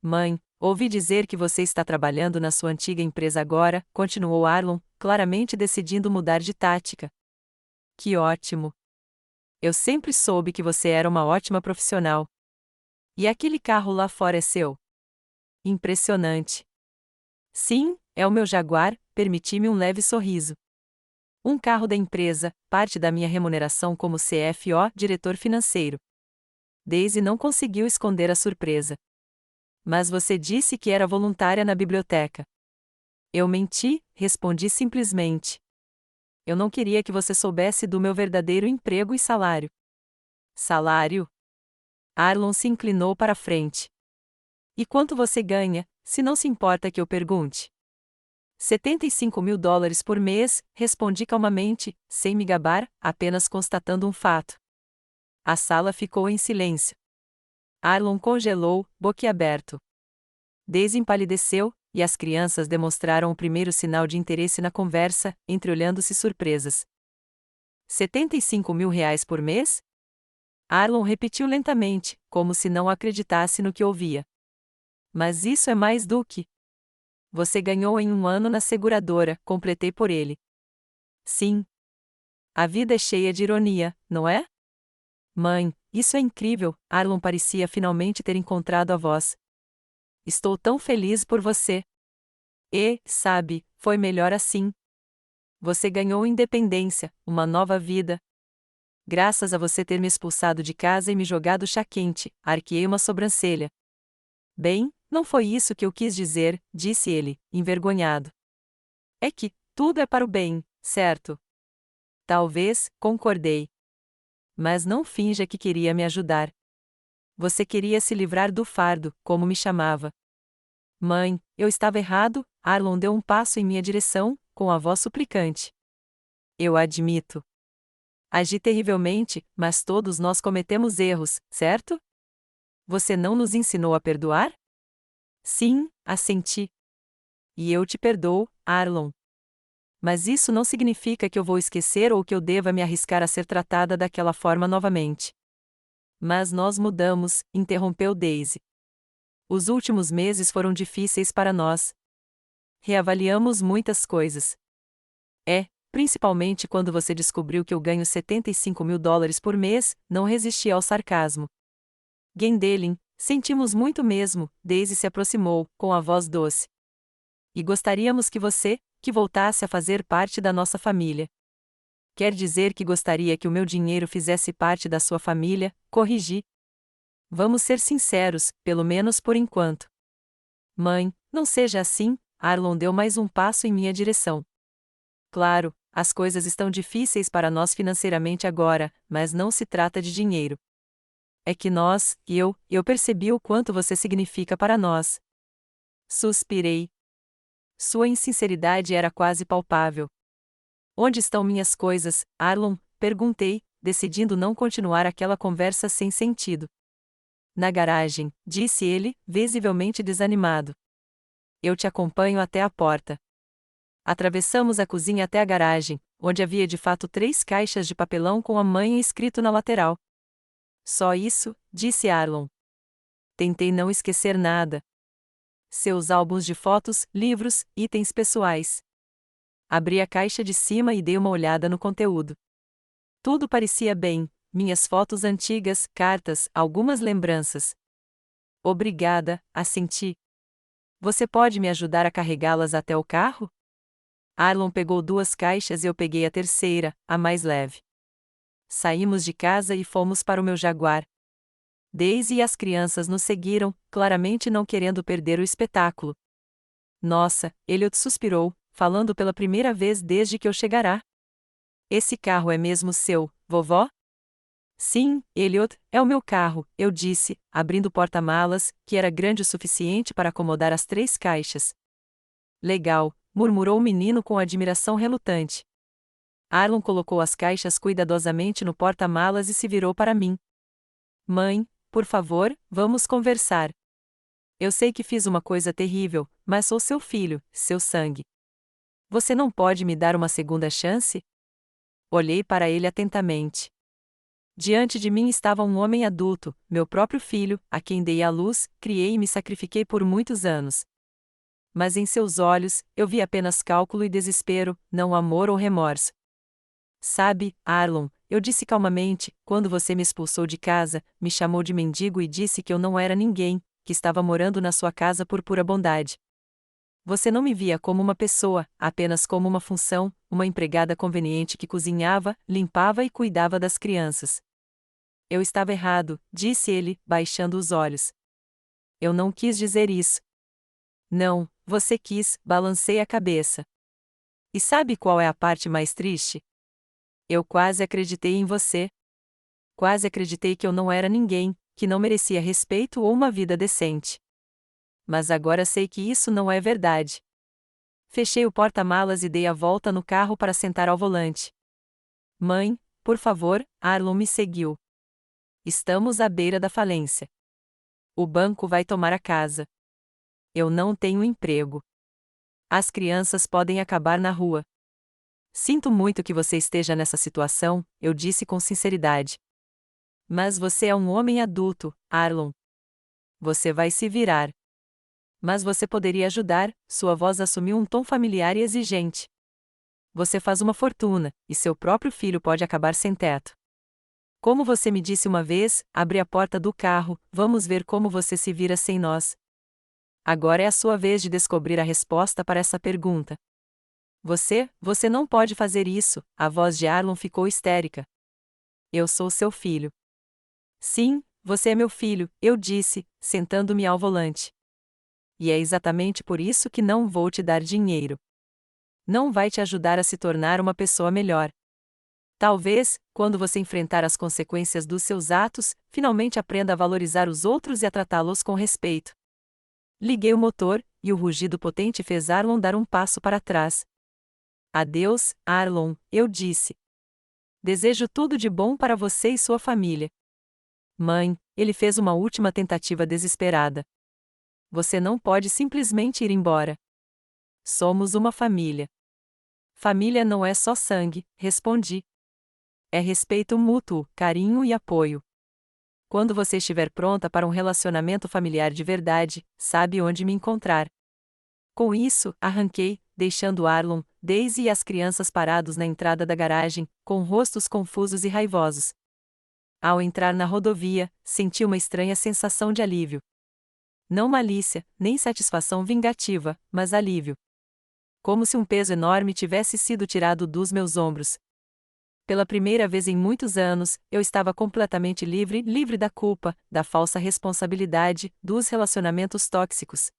"Mãe, ouvi dizer que você está trabalhando na sua antiga empresa agora", continuou Arlon, claramente decidindo mudar de tática. "Que ótimo. Eu sempre soube que você era uma ótima profissional. E aquele carro lá fora é seu?" "Impressionante." "Sim, é o meu Jaguar", permiti-me um leve sorriso. "Um carro da empresa, parte da minha remuneração como CFO, diretor financeiro." Daisy não conseguiu esconder a surpresa. Mas você disse que era voluntária na biblioteca. Eu menti, respondi simplesmente. Eu não queria que você soubesse do meu verdadeiro emprego e salário. Salário? Arlon se inclinou para a frente. E quanto você ganha, se não se importa que eu pergunte? $75.000 por mês, respondi calmamente, sem me gabar, apenas constatando um fato. A sala ficou em silêncio. Arlon congelou, boquiaberto. Daisy empalideceu, e as crianças demonstraram o primeiro sinal de interesse na conversa, entreolhando-se surpresas. $75.000 por mês? Arlon repetiu lentamente, como se não acreditasse no que ouvia. Mas isso é mais do que. Você ganhou em um ano na seguradora, completei por ele. Sim. A vida é cheia de ironia, não é? Mãe, isso é incrível, Arlon parecia finalmente ter encontrado a voz. Estou tão feliz por você. E, sabe, foi melhor assim. Você ganhou independência, uma nova vida. Graças a você ter me expulsado de casa e me jogado chá quente, arqueei uma sobrancelha. Bem, não foi isso que eu quis dizer, disse ele, envergonhado. É que, tudo é para o bem, certo? Talvez, concordei. Mas não finja que queria me ajudar. Você queria se livrar do fardo, como me chamava. Mãe, eu estava errado, Arlon deu um passo em minha direção, com a voz suplicante. Eu admito. Agi terrivelmente, mas todos nós cometemos erros, certo? Você não nos ensinou a perdoar? Sim, assenti. E eu te perdoo, Arlon. Mas isso não significa que eu vou esquecer ou que eu deva me arriscar a ser tratada daquela forma novamente. Mas nós mudamos, interrompeu Daisy. Os últimos meses foram difíceis para nós. Reavaliamos muitas coisas. Principalmente quando você descobriu que eu ganho $75.000 por mês, não resisti ao sarcasmo. Gwendolen, sentimos muito mesmo, Daisy se aproximou, com a voz doce. E gostaríamos que voltasse a fazer parte da nossa família. Quer dizer que gostaria que o meu dinheiro fizesse parte da sua família, corrigi. Vamos ser sinceros, pelo menos por enquanto. Mãe, não seja assim, Arlon deu mais um passo em minha direção. Claro, as coisas estão difíceis para nós financeiramente agora, mas não se trata de dinheiro. É que eu percebi o quanto você significa para nós. Suspirei. Sua insinceridade era quase palpável. Onde estão minhas coisas, Arlon? Perguntei, decidindo não continuar aquela conversa sem sentido. Na garagem, disse ele, visivelmente desanimado. Eu te acompanho até a porta. Atravessamos a cozinha até a garagem, onde havia de fato 3 caixas de papelão com a mãe escrito na lateral. Só isso, disse Arlon. Tentei não esquecer nada. Seus álbuns de fotos, livros, itens pessoais. Abri a caixa de cima e dei uma olhada no conteúdo. Tudo parecia bem, minhas fotos antigas, cartas, algumas lembranças. Obrigada, assenti. Você pode me ajudar a carregá-las até o carro? Arlon pegou 2 caixas e eu peguei a terceira, a mais leve. Saímos de casa e fomos para o meu Jaguar. Daisy e as crianças nos seguiram, claramente não querendo perder o espetáculo. Nossa, Elliot suspirou, falando pela primeira vez desde que eu chegará. Esse carro é mesmo seu, vovó? Sim, Elliot, é o meu carro, eu disse, abrindo o porta-malas, que era grande o suficiente para acomodar as 3 caixas. Legal, murmurou o menino com admiração relutante. Arlon colocou as caixas cuidadosamente no porta-malas e se virou para mim. Mãe, por favor, vamos conversar. Eu sei que fiz uma coisa terrível, mas sou seu filho, seu sangue. Você não pode me dar uma segunda chance? Olhei para ele atentamente. Diante de mim estava um homem adulto, meu próprio filho, a quem dei à luz, criei e me sacrifiquei por muitos anos. Mas em seus olhos, eu vi apenas cálculo e desespero, não amor ou remorso. Sabe, Arlon, eu disse calmamente, quando você me expulsou de casa, me chamou de mendigo e disse que eu não era ninguém, que estava morando na sua casa por pura bondade. Você não me via como uma pessoa, apenas como uma função, uma empregada conveniente que cozinhava, limpava e cuidava das crianças. Eu estava errado, disse ele, baixando os olhos. Eu não quis dizer isso. Não, você quis, balancei a cabeça. E sabe qual é a parte mais triste? Eu quase acreditei em você. Quase acreditei que eu não era ninguém, que não merecia respeito ou uma vida decente. Mas agora sei que isso não é verdade. Fechei o porta-malas e dei a volta no carro para sentar ao volante. Mãe, por favor, Arlon me seguiu. Estamos à beira da falência. O banco vai tomar a casa. Eu não tenho emprego. As crianças podem acabar na rua. Sinto muito que você esteja nessa situação, eu disse com sinceridade. Mas você é um homem adulto, Arlon. Você vai se virar. Mas você poderia ajudar, sua voz assumiu um tom familiar e exigente. Você faz uma fortuna, e seu próprio filho pode acabar sem teto. Como você me disse uma vez, abre a porta do carro, vamos ver como você se vira sem nós. Agora é a sua vez de descobrir a resposta para essa pergunta. Você não pode fazer isso, a voz de Arlon ficou histérica. Eu sou seu filho. Sim, você é meu filho, eu disse, sentando-me ao volante. E é exatamente por isso que não vou te dar dinheiro. Não vai te ajudar a se tornar uma pessoa melhor. Talvez, quando você enfrentar as consequências dos seus atos, finalmente aprenda a valorizar os outros e a tratá-los com respeito. Liguei o motor, e o rugido potente fez Arlon dar um passo para trás. Adeus, Arlon, eu disse. Desejo tudo de bom para você e sua família. Mãe, ele fez uma última tentativa desesperada. Você não pode simplesmente ir embora. Somos uma família. Família não é só sangue, respondi. É respeito mútuo, carinho e apoio. Quando você estiver pronta para um relacionamento familiar de verdade, sabe onde me encontrar. Com isso, arranquei, deixando Arlon, Daisy e as crianças parados na entrada da garagem, com rostos confusos e raivosos. Ao entrar na rodovia, senti uma estranha sensação de alívio. Não malícia, nem satisfação vingativa, mas alívio. Como se um peso enorme tivesse sido tirado dos meus ombros. Pela primeira vez em muitos anos, eu estava completamente livre da culpa, da falsa responsabilidade, dos relacionamentos tóxicos.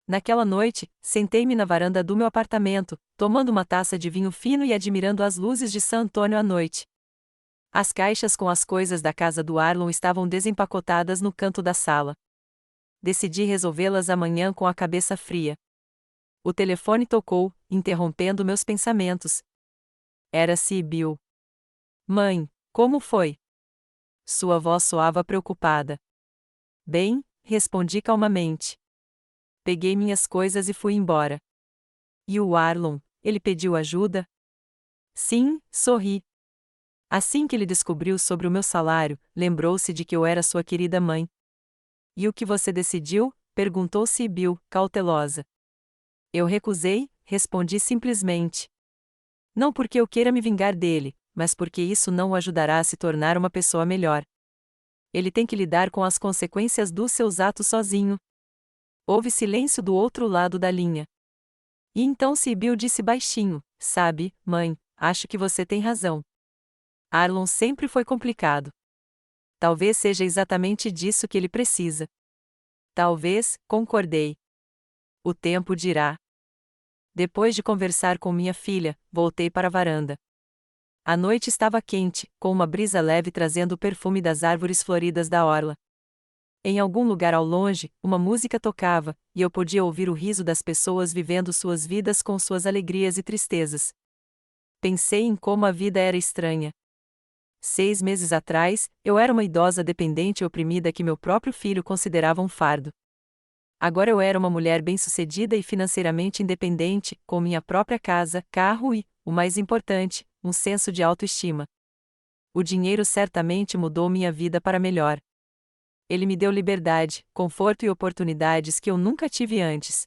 Naquela noite, sentei-me na varanda do meu apartamento, tomando uma taça de vinho fino e admirando as luzes de San Antônio à noite. As caixas com as coisas da casa do Arlon estavam desempacotadas no canto da sala. Decidi resolvê-las amanhã com a cabeça fria. O telefone tocou, interrompendo meus pensamentos. Era Sibyl. Mãe, como foi? Sua voz soava preocupada. Bem, respondi calmamente. Peguei minhas coisas e fui embora. E o Arlon, ele pediu ajuda? Sim, sorri. Assim que ele descobriu sobre o meu salário, lembrou-se de que eu era sua querida mãe. E o que você decidiu? Perguntou Sibyl, cautelosa. Eu recusei, respondi simplesmente. Não porque eu queira me vingar dele, mas porque isso não o ajudará a se tornar uma pessoa melhor. Ele tem que lidar com as consequências dos seus atos sozinho. Houve silêncio do outro lado da linha. E então Sibyl disse baixinho, sabe, mãe, acho que você tem razão. Arlon sempre foi complicado. Talvez seja exatamente disso que ele precisa. Talvez, concordei. O tempo dirá. Depois de conversar com minha filha, voltei para a varanda. A noite estava quente, com uma brisa leve trazendo o perfume das árvores floridas da orla. Em algum lugar ao longe, uma música tocava, e eu podia ouvir o riso das pessoas vivendo suas vidas com suas alegrias e tristezas. Pensei em como a vida era estranha. 6 meses atrás, eu era uma idosa dependente e oprimida que meu próprio filho considerava um fardo. Agora eu era uma mulher bem-sucedida e financeiramente independente, com minha própria casa, carro e, o mais importante, um senso de autoestima. O dinheiro certamente mudou minha vida para melhor. Ele me deu liberdade, conforto e oportunidades que eu nunca tive antes.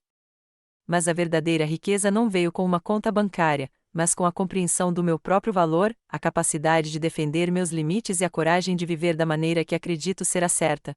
Mas a verdadeira riqueza não veio com uma conta bancária, mas com a compreensão do meu próprio valor, a capacidade de defender meus limites e a coragem de viver da maneira que acredito ser a certa.